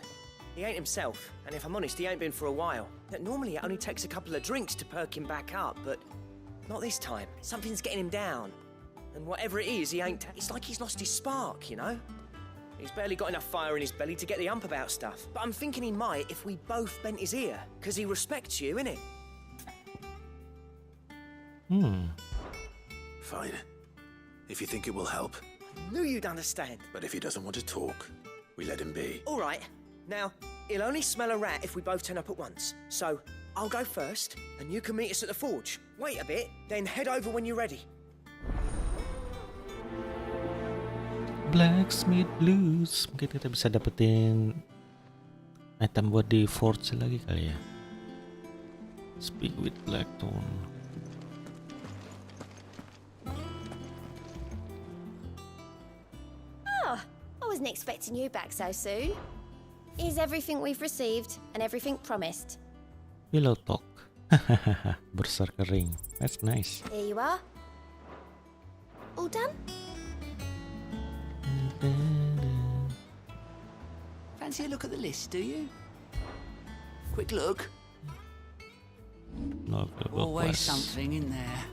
He ain't himself, and if I'm honest, he ain't been for a while. Normally it only takes a couple of drinks to perk him back up, but not this time. Something's getting him down. And whatever it is, he ain't... It's like he's lost his spark, you know? He's barely got enough fire in his belly to get the ump about stuff. But I'm thinking he might if we both bent his ear, because he respects you, innit? Fine. If you think it will help. I knew you'd understand. But if he doesn't want to talk, we let him be. All right. Now, he'll only smell a rat if we both turn up at once. So, I'll go first, and you can meet us at the forge. Wait a bit, then head over when you're ready. Blacksmith Blues. Mungkin kita bisa dapetin item buat di forge lagi kali ya. Speak with Blackthorn. Oh, I wasn't expecting you back so soon. Is everything we've received and everything promised? Pillow talk. Berserker ring. That's nice. Here you are. All done? Fancy a look at the list, do you? Quick look. No, Always something in there.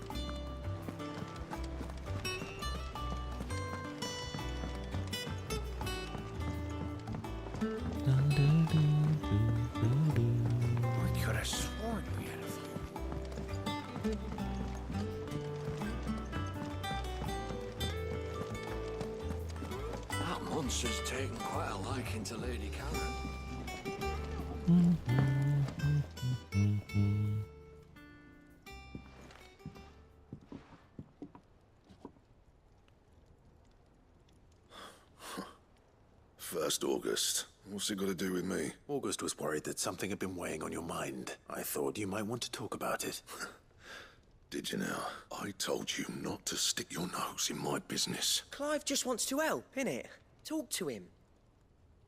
I could have sworn we had a few. That monster's taken quite a liking to Lady Karen. First August. What's it got to do with me? August was worried that something had been weighing on your mind. I thought you might want to talk about it. Did you now? I told you not to stick your nose in my business. Clive just wants to help, innit? Talk to him.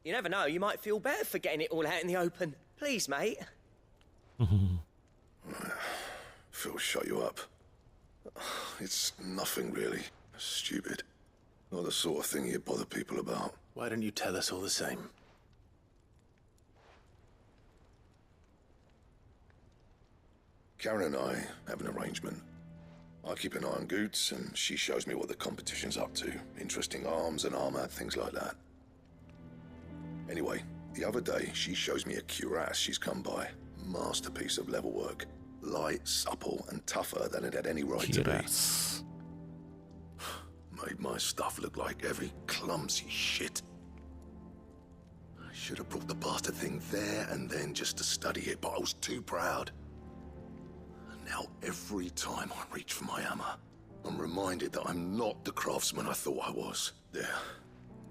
You never know, you might feel better for getting it all out in the open. Please, mate. Phil, shut you up. It's nothing really. Stupid. Not the sort of thing you bother people about. Why don't you tell us all the same? Karen and I have an arrangement. I keep an eye on Goots, and she shows me what the competition's up to. Interesting arms and armor, things like that. Anyway, the other day, she shows me a cuirass she's come by. Masterpiece of level work. Light, supple, and tougher than it had any right to be. Made my stuff look like heavy, clumsy shit. I should have brought the bastard thing there and then just to study it, but I was too proud. And now every time I reach for my hammer, I'm reminded that I'm not the craftsman I thought I was. There.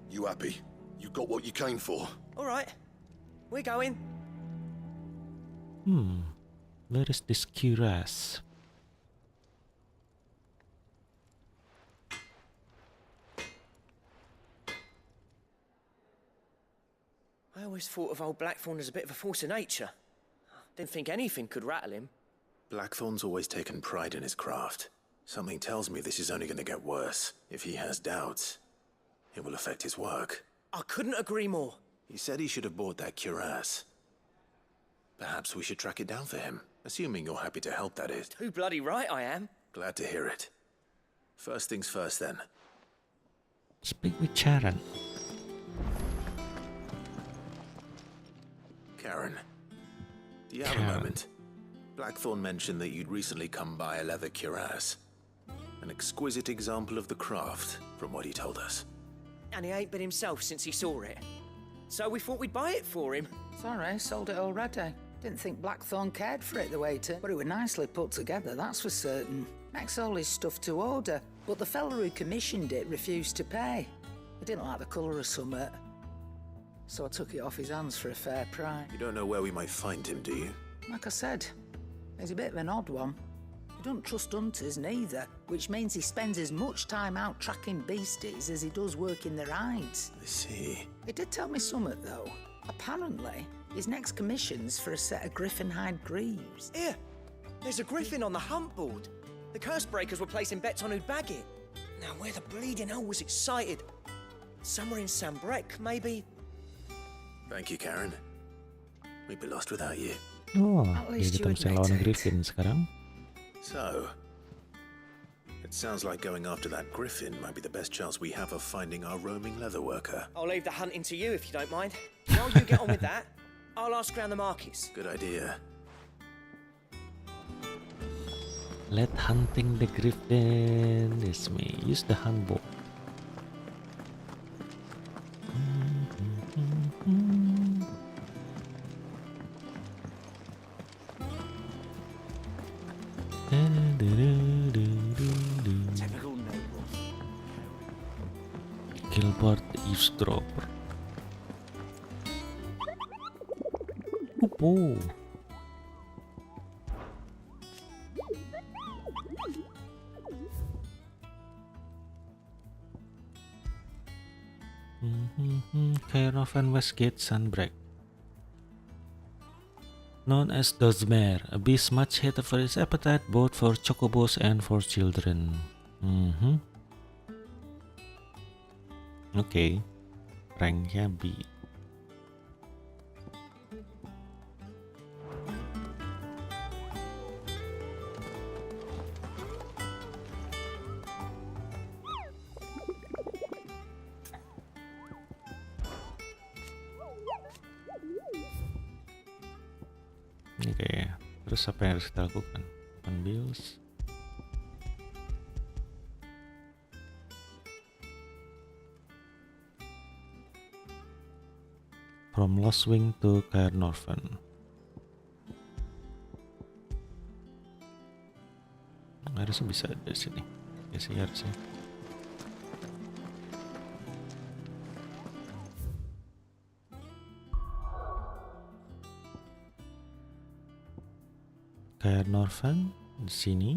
You happy? You got what you came for? All right. We're going. Where is this cuirass? I always thought of old Blackthorn as a bit of a force of nature. Didn't think anything could rattle him. Blackthorn's always taken pride in his craft. Something tells me this is only going to get worse. If he has doubts, it will affect his work. I couldn't agree more. He said he should have bought that cuirass. Perhaps we should track it down for him, assuming you're happy to help, that is. Too bloody right I am. Glad to hear it. First things first, then. Speak with Charon. Karen, do you have a moment? Blackthorn mentioned that you'd recently come by a leather cuirass. An exquisite example of the craft, from what he told us. And he ain't been himself since he saw it. So we thought we'd buy it for him. Sorry, sold it already. Didn't think Blackthorn cared for it the way it did, but it was nicely put together, that's for certain. Makes all his stuff to order, but the fella who commissioned it refused to pay. He didn't like the colour of summit, so I took it off his hands for a fair price. You don't know where we might find him, do you? Like I said, he's a bit of an odd one. He don't trust hunters neither, which means he spends as much time out tracking beasties as he does working their hides. I see. He did tell me something, though. Apparently, his next commission's for a set of griffin hide greaves. Here, there's a griffin on the hunt board. The curse breakers were placing bets on who'd bag it. Now, where the bleeding hell was excited? Somewhere in Sambrec, maybe? Thank you, Karen. We'd be lost without you. Oh, At least jadi you kita mesti admit lawan it. Griffin sekarang. So, it sounds like going after that griffin might be the best chance we have of finding our roaming leather worker. I'll leave the hunting to you if you don't mind. While you get on with that, I'll ask around the markets. Good idea. Let hunting the Griffin is me. Use the hunt bow. Typical noble. Gilbert eavesdropper. Upo. Caravan Westgate Sunbreak. Known as Dozmer, a beast much hated for its appetite both for chocobos and for children. Oke, ranknya B. Oke, terus apa yang harus kita lakukan? Open bills. From Lost Wing to Caernarfon. Harusnya bisa dari sini. Ya sih harusnya. Caernarfon di sini.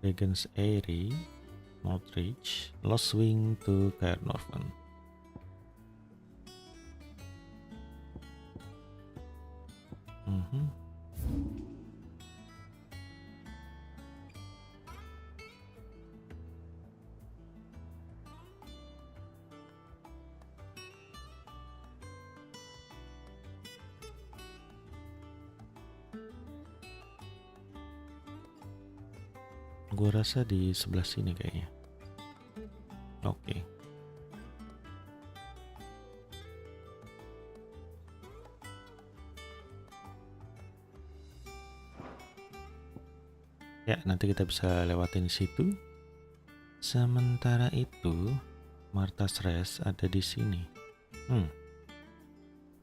Dragon's Eyrie, Northridge, Lost Wing to Caernarfon. Gua rasa di sebelah sini kayaknya. Oke. Ya, nanti kita bisa lewatin situ. Sementara itu, Martha's Rest ada di sini.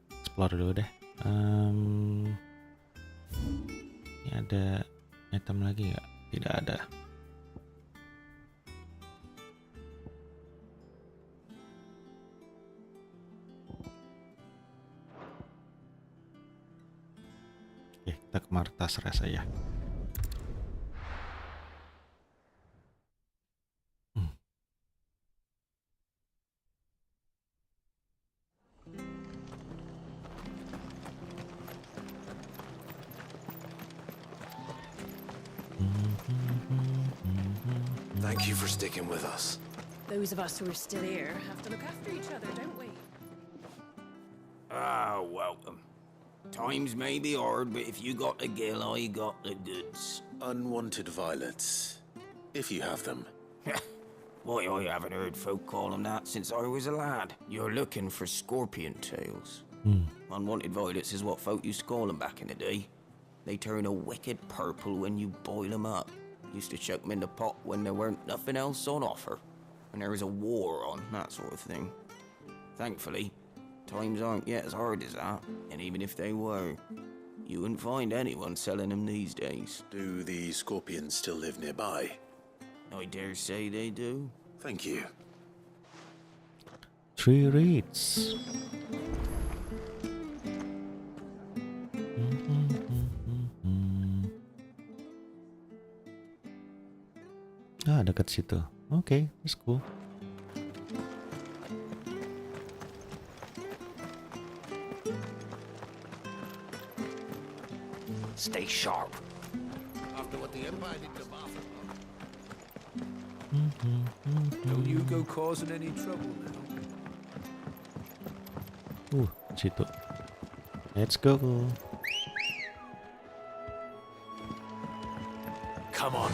Explore dulu deh. Ini ada item lagi nggak? Tidak ada. Oke, kita ke Martha's Rest aja. Thank you for sticking with us. Those of us who are still here have to look after each other, don't we? Ah, welcome. Times may be hard, but if you got the gill, I got the goods. Unwanted violets, if you have them. Why, I haven't heard folk call them that since I was a lad. You're looking for scorpion tails. Unwanted violets is what folk used to call them back in the day. They turn a wicked purple when you boil them up. Used to chuck them in the pot when there weren't nothing else on offer. When there was a war on, that sort of thing. Thankfully, times aren't yet as hard as that. And even if they were, you wouldn't find anyone selling them these days. Do the scorpions still live nearby? I dare say they do. Thank you. 3 reads. Ah, dekat situ. Oke, that's cool. Stay sharp. After what the Empire did to Bath. Don't you go causing any trouble now. Situ. Let's go. Come on.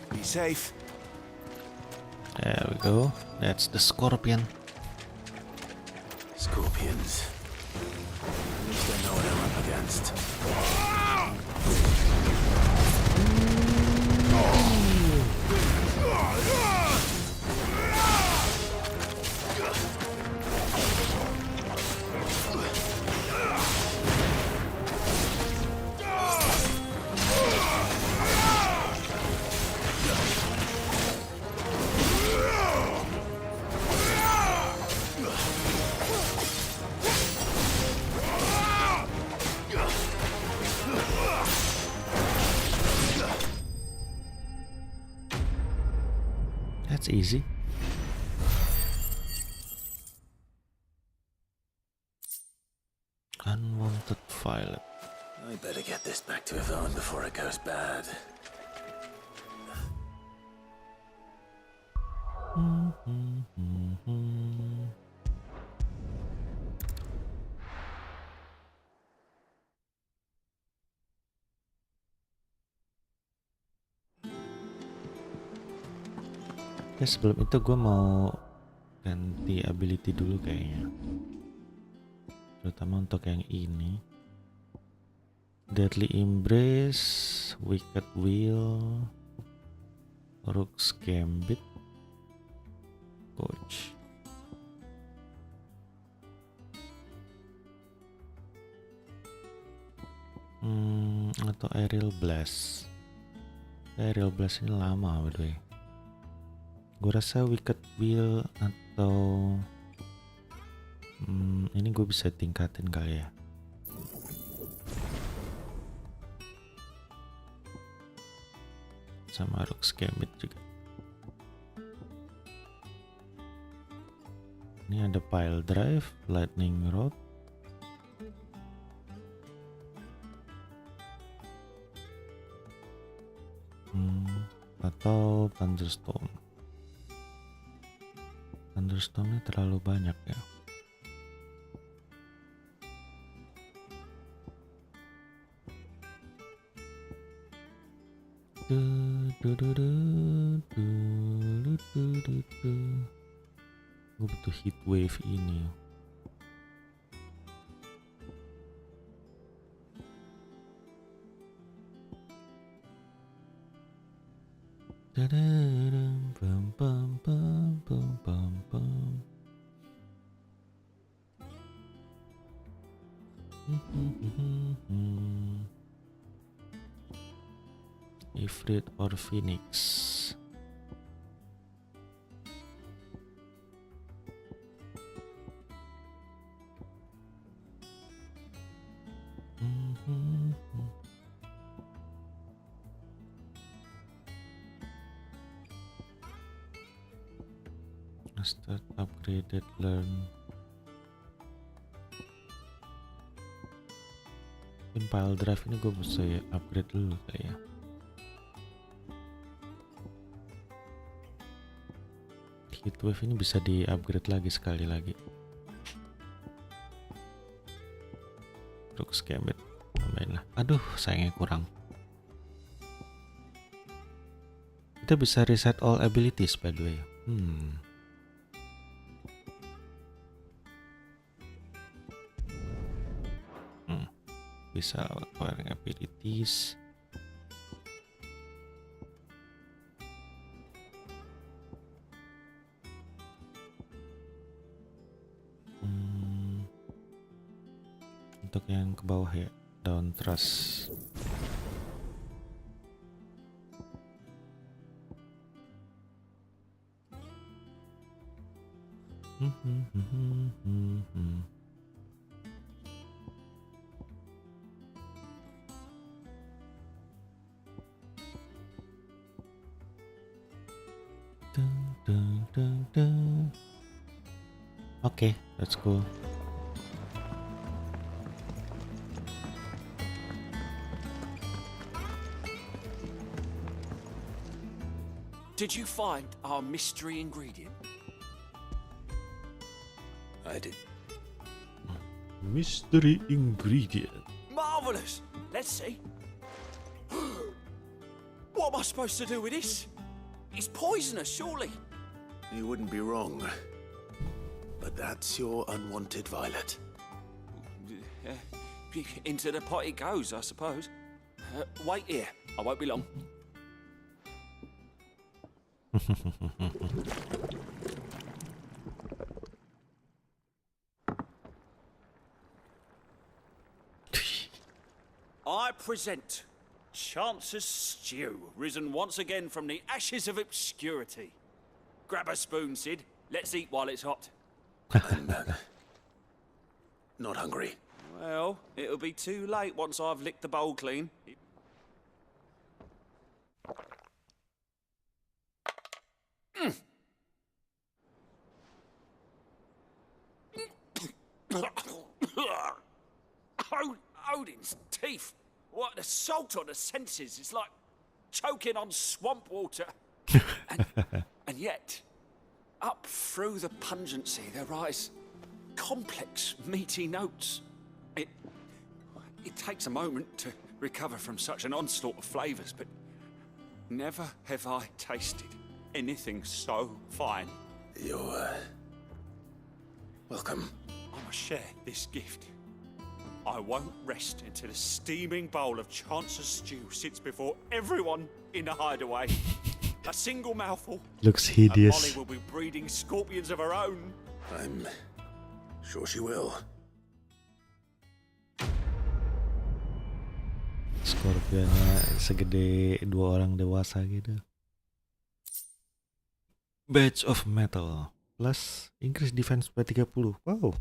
Be safe. There we go. That's the scorpion. Scorpions. At least I know what I'm up against. That's easy. Unwanted violet. I better get this back to Yvonne before it goes bad. Ya, sebelum itu gue mau ganti ability dulu kayaknya, terutama untuk yang ini. Deadly Embrace, Wicked Will, Rook's Gambit, Coach. Atau Aerial Blast. Aerial Blast ini lama by the way. Gue rasa Wicked Will atau ini gue bisa tingkatin kali ya. Sama Rook's Gambit juga. Ini ada Pile Drive, Lightning Rod, atau Thunderstorm? Thunderstormnya terlalu banyak ya. Gue butuh heat wave ini. Ifrit or Phoenix. Start upgraded learn. Mungkin file drive ini gue bisa ya upgrade dulu kayak. Heatwave ini bisa di upgrade lagi sekali lagi. Terus gambit tambahin lah. Aduh sayangnya kurang. Kita bisa reset all abilities by the way. Bisa acquiring abilities. Untuk yang ke bawah ya, down trust. Okay, let's go. Did you find our mystery ingredient? I did. Mystery ingredient. Marvelous! Let's see. What am I supposed to do with this? It's poisonous, surely. You wouldn't be wrong. But that's your unwanted violet. Into the pot it goes, I suppose. Wait here. I won't be long. I present Chance's stew, risen once again from the ashes of obscurity. Grab a spoon, Sid. Let's eat while it's hot. I'm not hungry. Well, it'll be too late once I've licked the bowl clean. Odin's teeth. What the salt on the senses. It's like choking on swamp water. and yet, up through the pungency, there rise complex, meaty notes. It takes a moment to recover from such an onslaught of flavours, but never have I tasted anything so fine. You're welcome. I must share this gift. I won't rest until a steaming bowl of Chance's stew sits before everyone in the hideaway. A single mouthful. Looks And hideous. Molly will be breeding scorpions of her own. I'm sure she will. Scorpionnya segede 2 orang dewasa gitu. Badge of Metal plus increase defense by 30. Wow.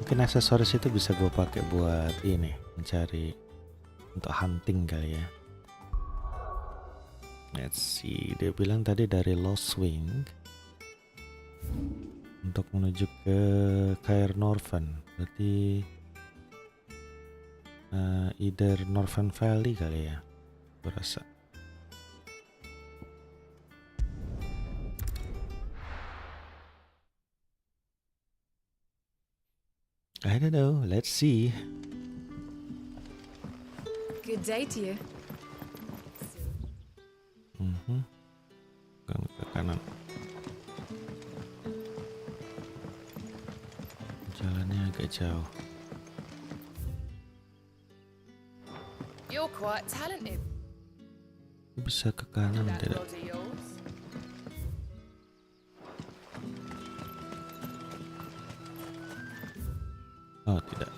Mungkin aksesoris itu bisa gue pakai buat ini, mencari untuk hunting kali ya. Let's see, dia bilang tadi dari Lost Wing untuk menuju ke Cair Northern. Berarti either Northern Valley kali ya, gue rasa. I don't know, let's see. Good day to you. Ke kanan. Jalannya agak jauh. You're quite talented. Bisa ke kanan That tidak? rod of yours. Oh tidak.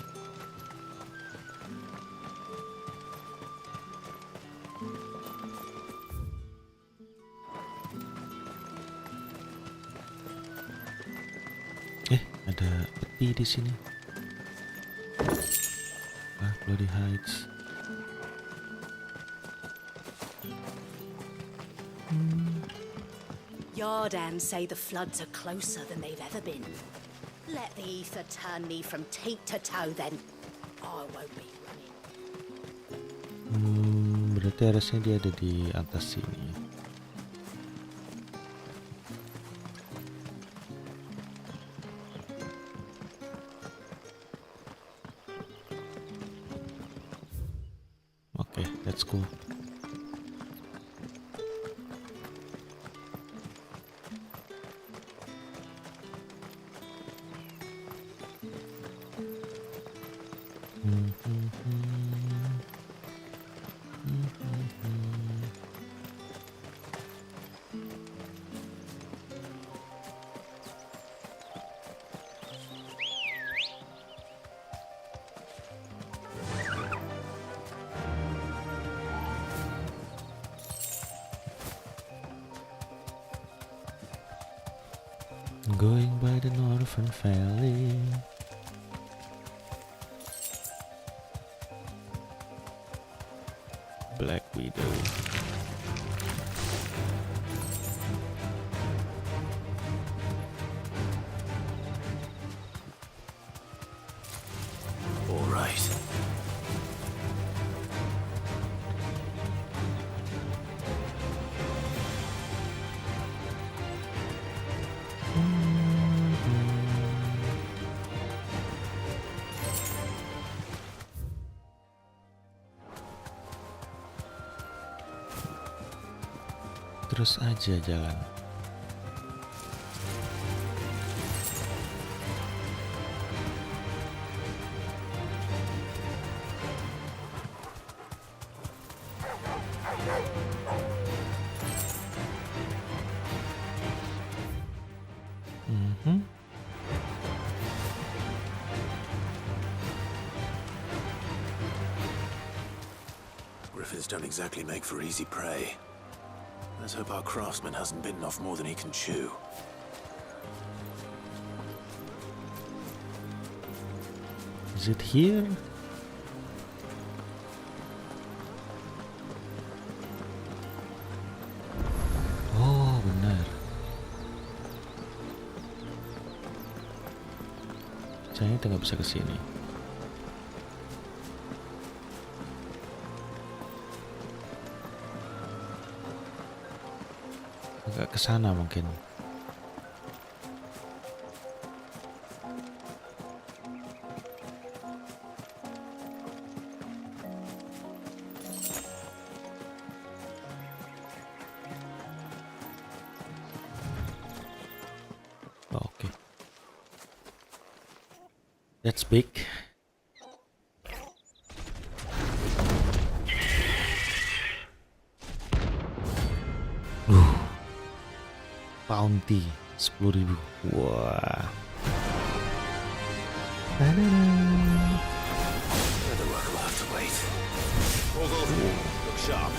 Ada peti di sini. Bloody Heights. Yardan say the floods are closer than they've ever been. Let the ether turn me from teat to toe then. I won't be running. Berarti harusnya dia ada di atas sini. Oke, let's go. Going by the Northern Valley. Black Widow. All right. Terus aja jalan. Griffins don't exactly make for easy prey. Let's hope our craftsman hasn't bitten off more than he can chew. Is it here? Oh, benar. Saya nggak bisa ke sini. Agak ke sana mungkin. Oke. That's big. Bounty 10.000. Wah. The work will have to wait. Look sharp.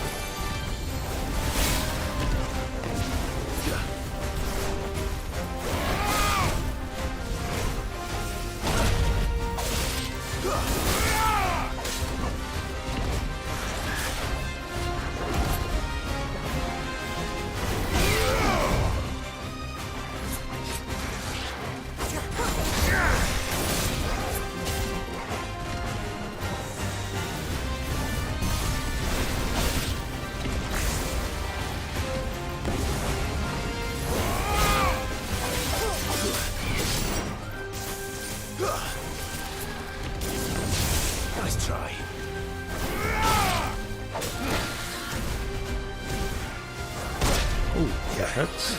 Oh, that hurts.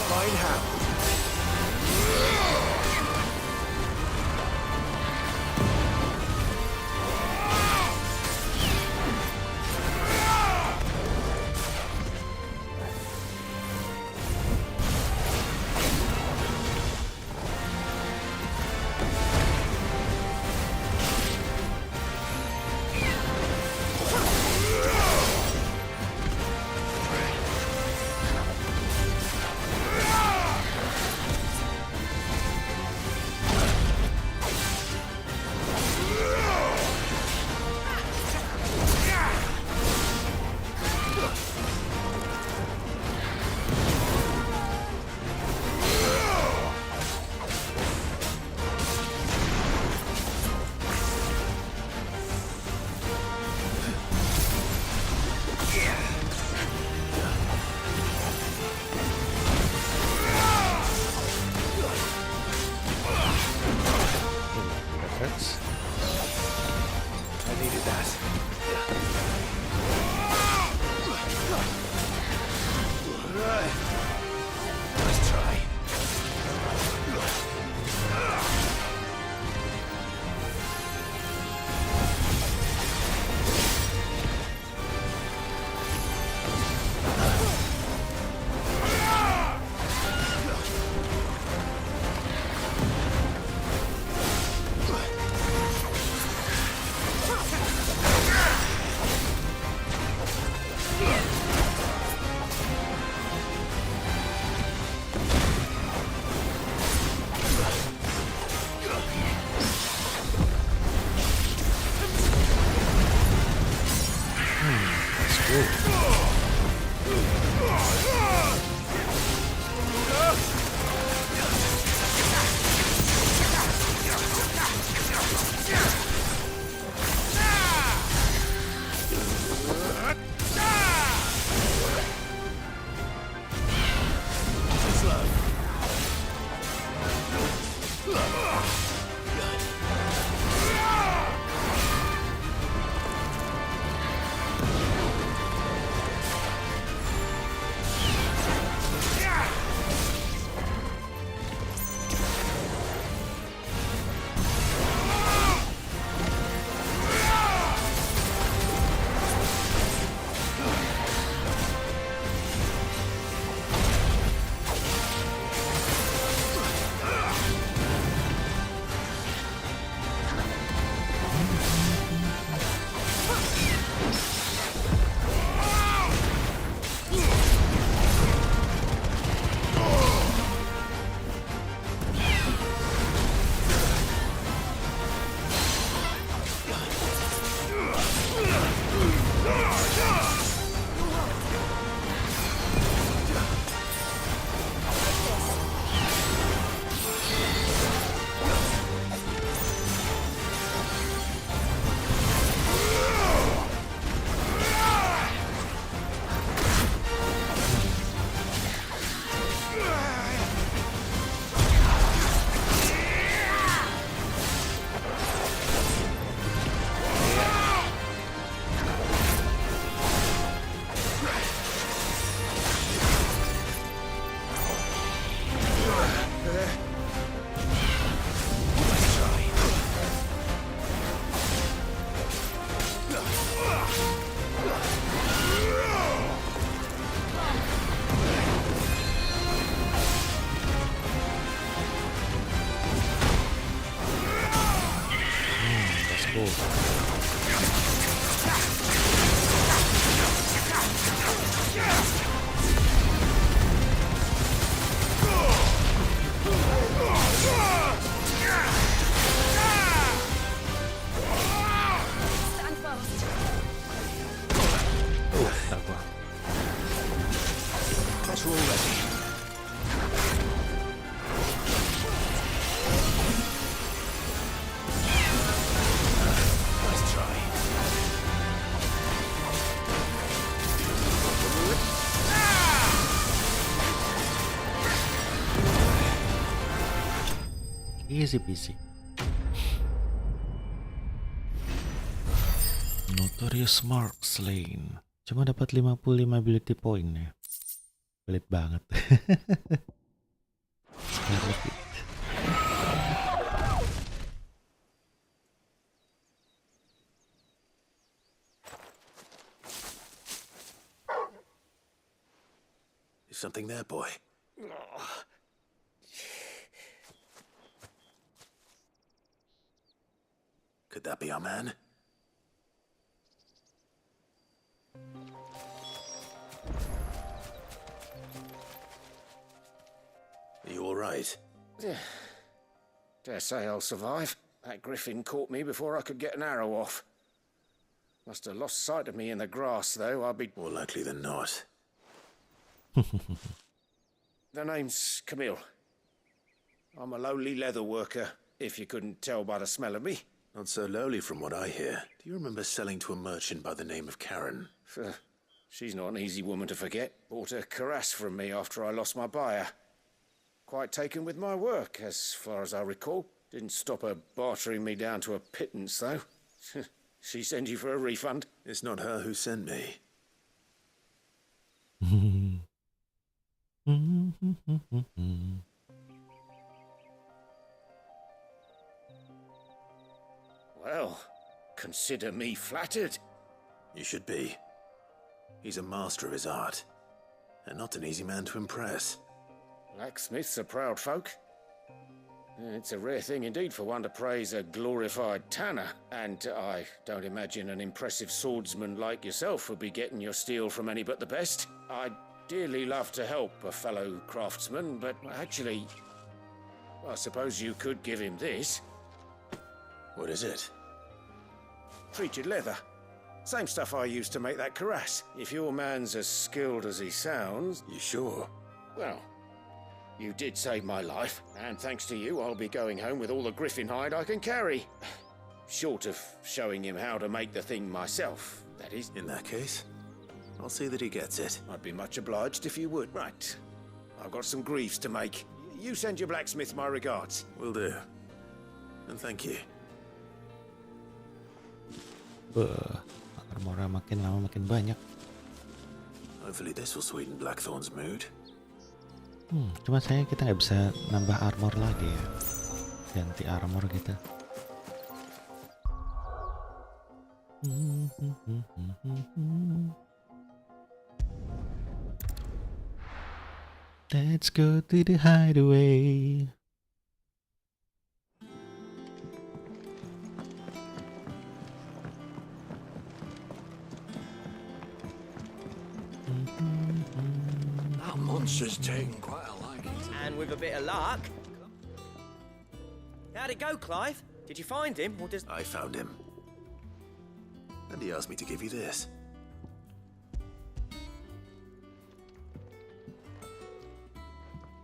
Find how. Easy peasy. Notorious Mark slain. Cuma dapat 55 ability point ya. Pelit banget. Is something there, boy? Could that be our man? Are you all right? Dare say I'll survive. That griffin caught me before I could get an arrow off. Must have lost sight of me in the grass, though. I'll be... More likely than not. The name's Camille. I'm a lowly leather worker, if you couldn't tell by the smell of me. Not so lowly from what I hear. Do you remember selling to a merchant by the name of Karen? She's not an easy woman to forget. Bought a cuirass from me after I lost my buyer. Quite taken with my work, as far as I recall. Didn't stop her bartering me down to a pittance, though. She sent you for a refund? It's not her who sent me. Well, consider me flattered. You should be. He's a master of his art, and not an easy man to impress. Blacksmiths are proud folk. It's a rare thing indeed for one to praise a glorified tanner, and I don't imagine an impressive swordsman like yourself would be getting your steel from any but the best. I'd dearly love to help a fellow craftsman, but actually, I suppose you could give him this. What is it? Treated leather. Same stuff I used to make that cuirass. If your man's as skilled as he sounds... You sure? Well, you did save my life, and thanks to you, I'll be going home with all the griffin hide I can carry. Short of showing him how to make the thing myself, that is. In that case, I'll see that he gets it. I'd be much obliged if you would. Right. I've got some greaves to make. You send your blacksmith my regards. Will do. And thank you. Armornya makin lama makin banyak. Hopefully this will sweeten Blackthorn's mood. Cuma sayang kita nggak bisa nambah armor lagi ya. Ganti armor kita. Let's go to the hideaway. That monster's taken quite a liking. And with a bit of luck... How'd it go, Clive? Did you find him, or does... I found him. And he asked me to give you this.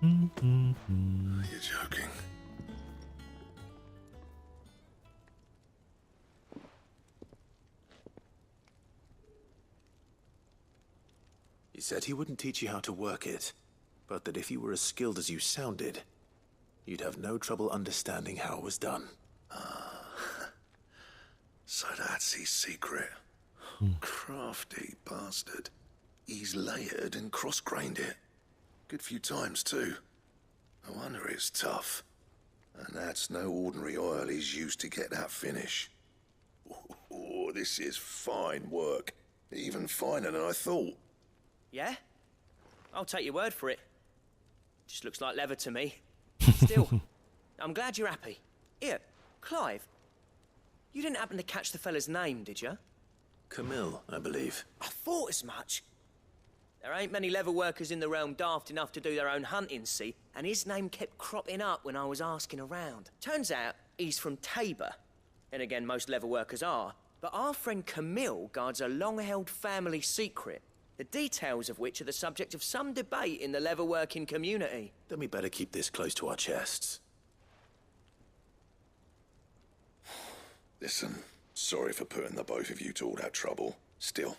You're joking. He said he wouldn't teach you how to work it, but that if you were as skilled as you sounded, you'd have no trouble understanding how it was done. So that's his secret. Crafty bastard. He's layered and cross-grained it. Good few times, too. No wonder it's tough. And that's no ordinary oil he's used to get that finish. Oh, this is fine work. Even finer than I thought. Yeah? I'll take your word for it. Just looks like leather to me. Still, I'm glad you're happy. Here, Clive, you didn't happen to catch the fella's name, did you? Camille, I believe. I thought as much. There ain't many leather workers in the realm daft enough to do their own hunting, see? And his name kept cropping up when I was asking around. Turns out he's from Tabor. And again, most leather workers are. But our friend Camille guards a long-held family secret, the details of which are the subject of some debate in the leather-working community. Then we better keep this close to our chests. Listen, sorry for putting the both of you to all that trouble. Still,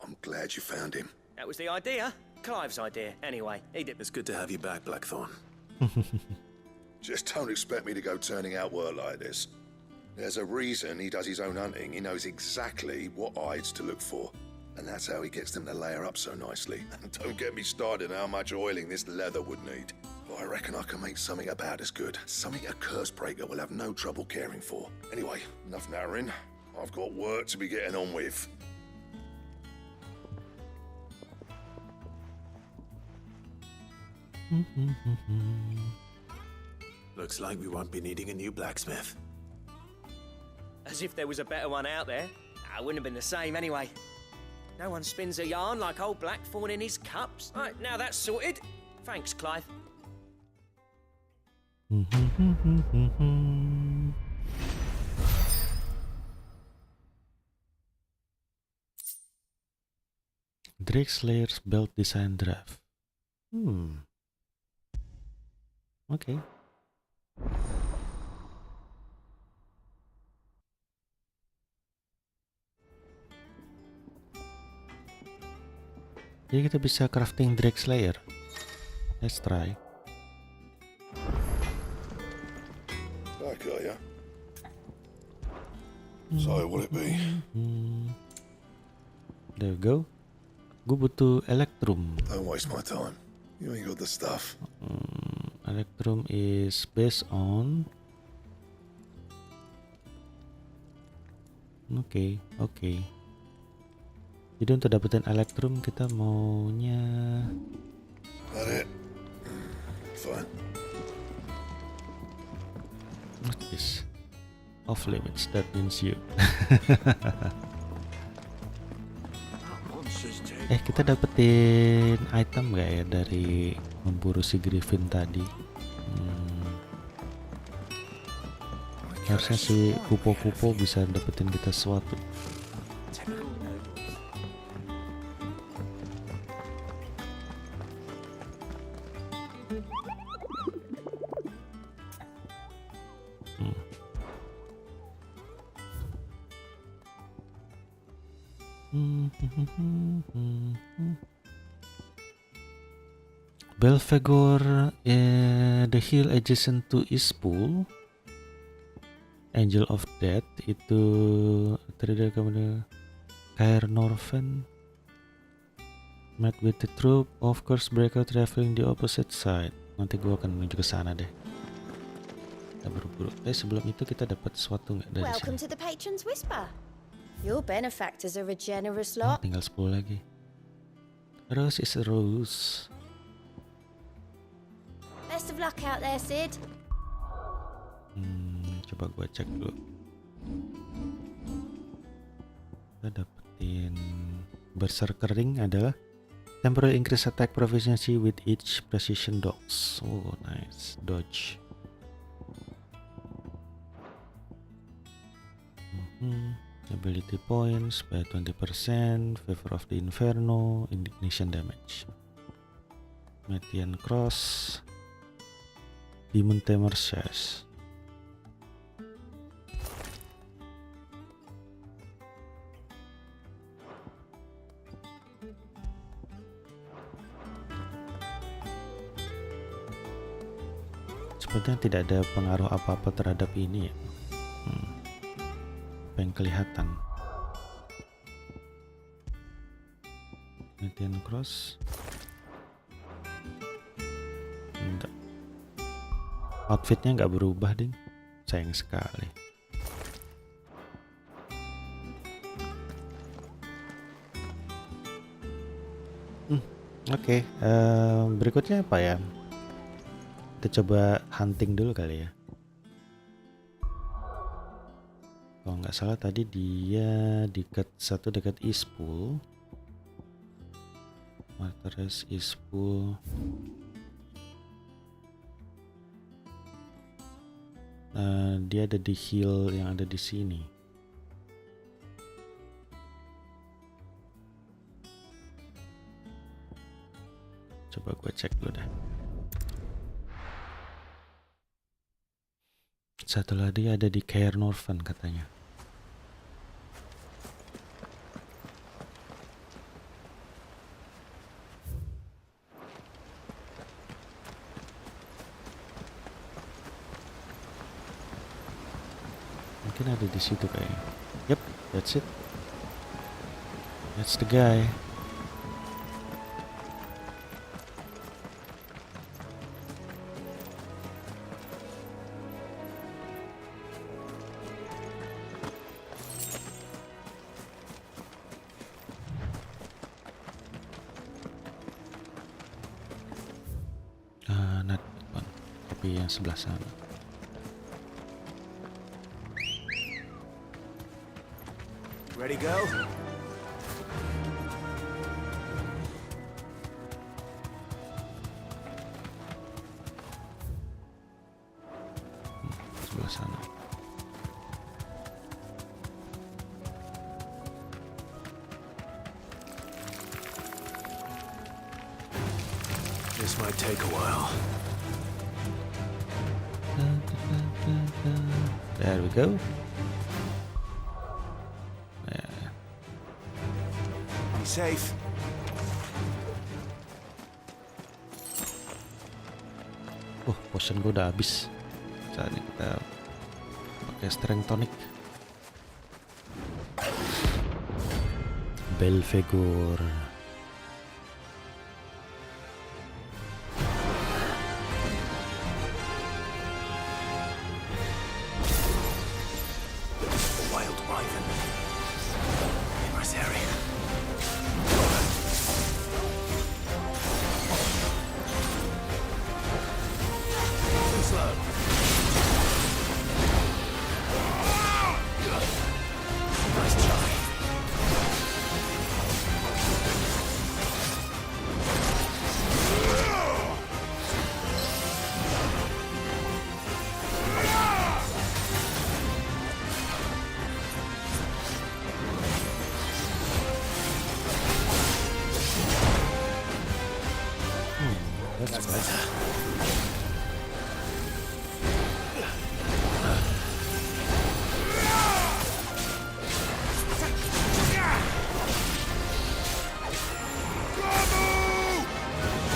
I'm glad you found him. That was the idea. Clive's idea, anyway. He did. It's good to have you back, Blackthorn. Just don't expect me to go turning out work like this. There's a reason he does his own hunting. He knows exactly what hides to look for. And that's how he gets them to layer up so nicely. And don't get me started on how much oiling this leather would need. But I reckon I can make something about as good. Something a curse breaker will have no trouble caring for. Anyway, enough nattering. I've got work to be getting on with. Looks like we won't be needing a new blacksmith. As if there was a better one out there. I wouldn't have been the same anyway. No one spins a yarn like old Blackthorn in his cups. Right, now that's sorted. Thanks, Clive. Drake Slayer's belt design draft. Okay. Jadi kita bisa crafting Drake Slayer. Let's try. Okay, yeah. So will it be? There we go. Gue butuh Electrum. Don't waste my time. You ain't got the stuff. Electrum is based on. Oke. Jadi untuk dapetin Electrum kita maunya. That it? Fine. What's this? Off limits. That means you. Kita dapetin item gak ya dari memburu si Griffin tadi? Harusnya si kupo-kupo bisa dapetin kita sesuatu. Belphegor, the hill adjacent to Ispool, Angel of Death itu terdiri kemudian Caernarfon met with the troop of Cursebreaker traveling the opposite side. Nanti gua akan menuju ke sana deh. Kita buru-buru. Sebelum itu kita dapat sesuatu nggak dari Welcome sini? to the Patron's Whisper. Your benefactors are a generous lot. Tinggal 10 lagi. Rose is a rose. Best of luck out there, Sid. Coba gua cek dulu. Kita dapetin Berserker Ring adalah temporary increase attack proficiency with each precision dogs. Oh nice, dodge. Ability points by 20%, favor of the Inferno, indignation damage. Metian Cross, Demon Tamer Sash. Sepertinya tidak ada pengaruh apa-apa terhadap ini ya. Apa yang kelihatan? Metian Cross. Enggak. Outfitnya nggak berubah ding, sayang sekali. Oke, berikutnya apa ya? Kita coba hunting dulu kali ya. Kalau nggak salah tadi dia dekat Ispool. Martyrs Ispool. Dia ada di hill yang ada di sini. Coba gue cek dulu dah. Satu lagi ada di Caernarfon katanya. Mungkin ada di situ kayaknya. Yep, that's it. That's the guy. Not depan, tapi yang sebelah sana. Ready, go? Sebelah sana. This might take a while. There we go. Be safe. Potion gue udah habis. Saatnya kita pakai strength tonic. Belfegor. Wild wyvern. In this area. Too slow. Nice try. That's better.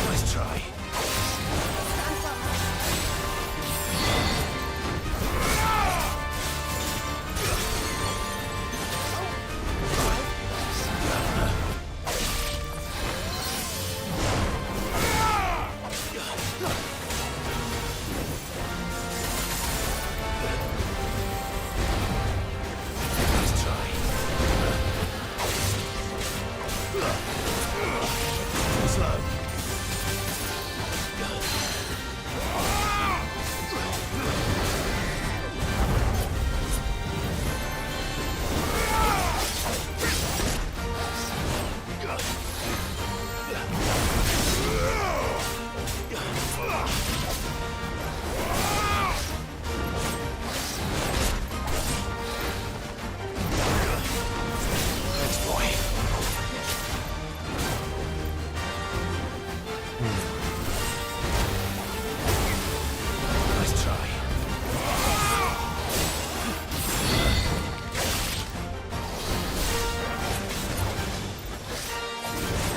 Nice try. Nice try. Slow. Thanks, boy. Nice try.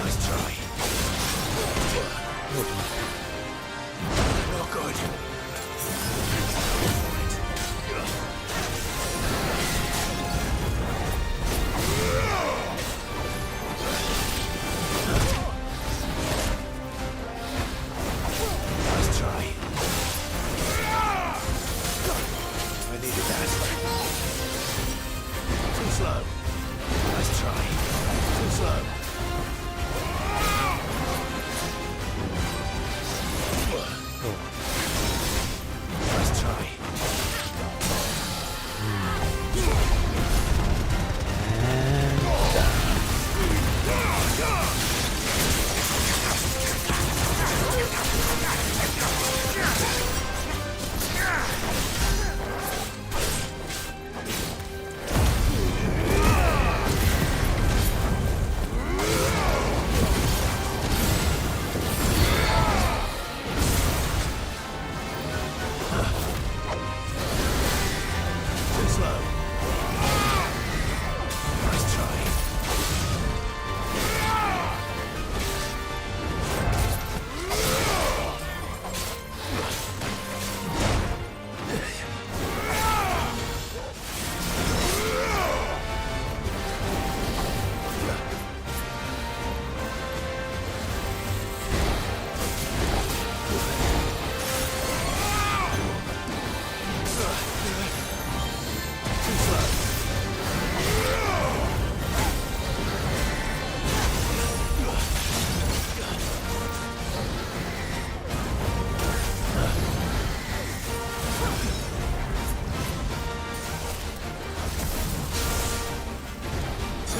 Nice try. Not good. Nice try. I needed that. Too slow. Nice try. Too slow. Nice try.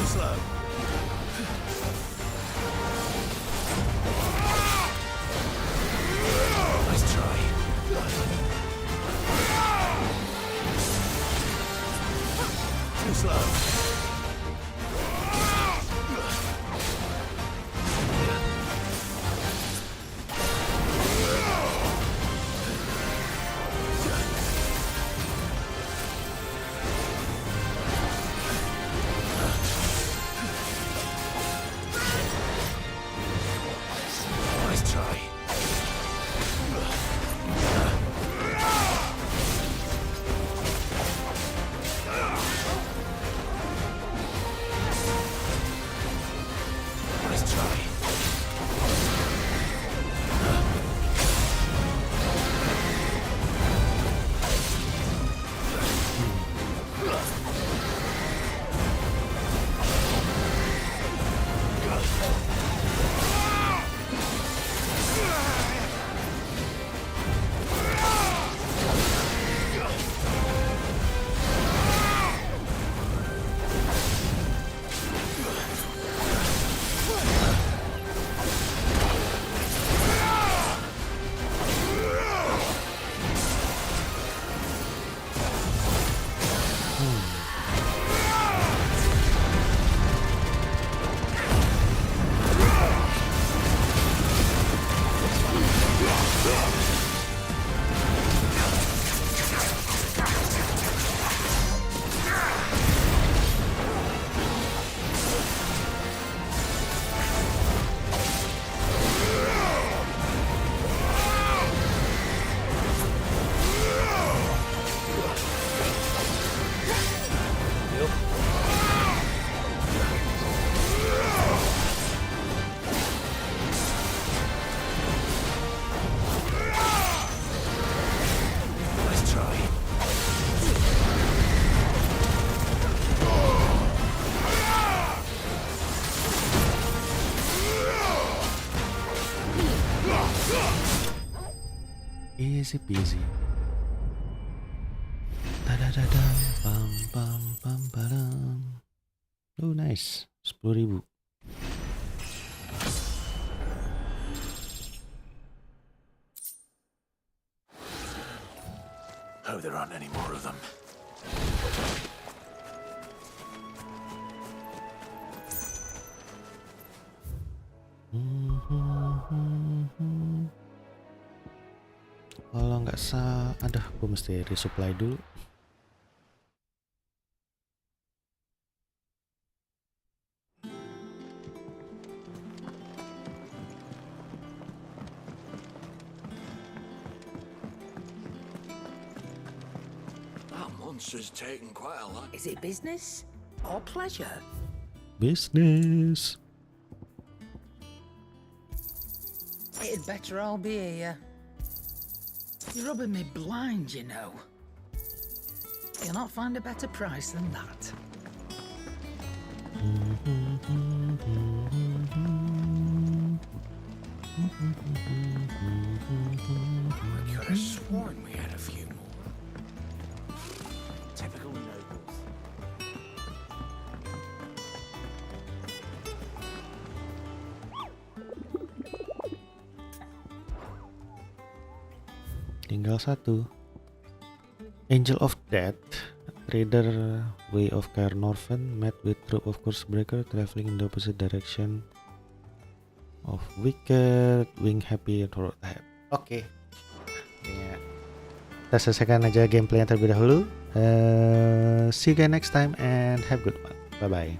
slow. Nice try. Too slow. Nice try. Nice try. Nice try. Easy peasy. Tadadadam, pam pam pam padam. Oh nice, 10.000. Hope there aren't any more of them. Kalau nggak aduh, gue mesti resupply dulu. That monster's taken quite a lot. Is it business or pleasure? Business. It'd better all be here. You're rubbing me blind, you know. You'll not find a better price than that. I could have sworn we had a few more. Typical nobles. Tinggal satu. Angel of Death, trader Way of Caernarvon met with troop of Cursebreaker traveling in the opposite direction of Wicked, Wing Happy, and Road Ahead. Oke. Kita selesaikan aja gameplay yang terlebih dahulu. See you guys next time and have a good one. Bye bye.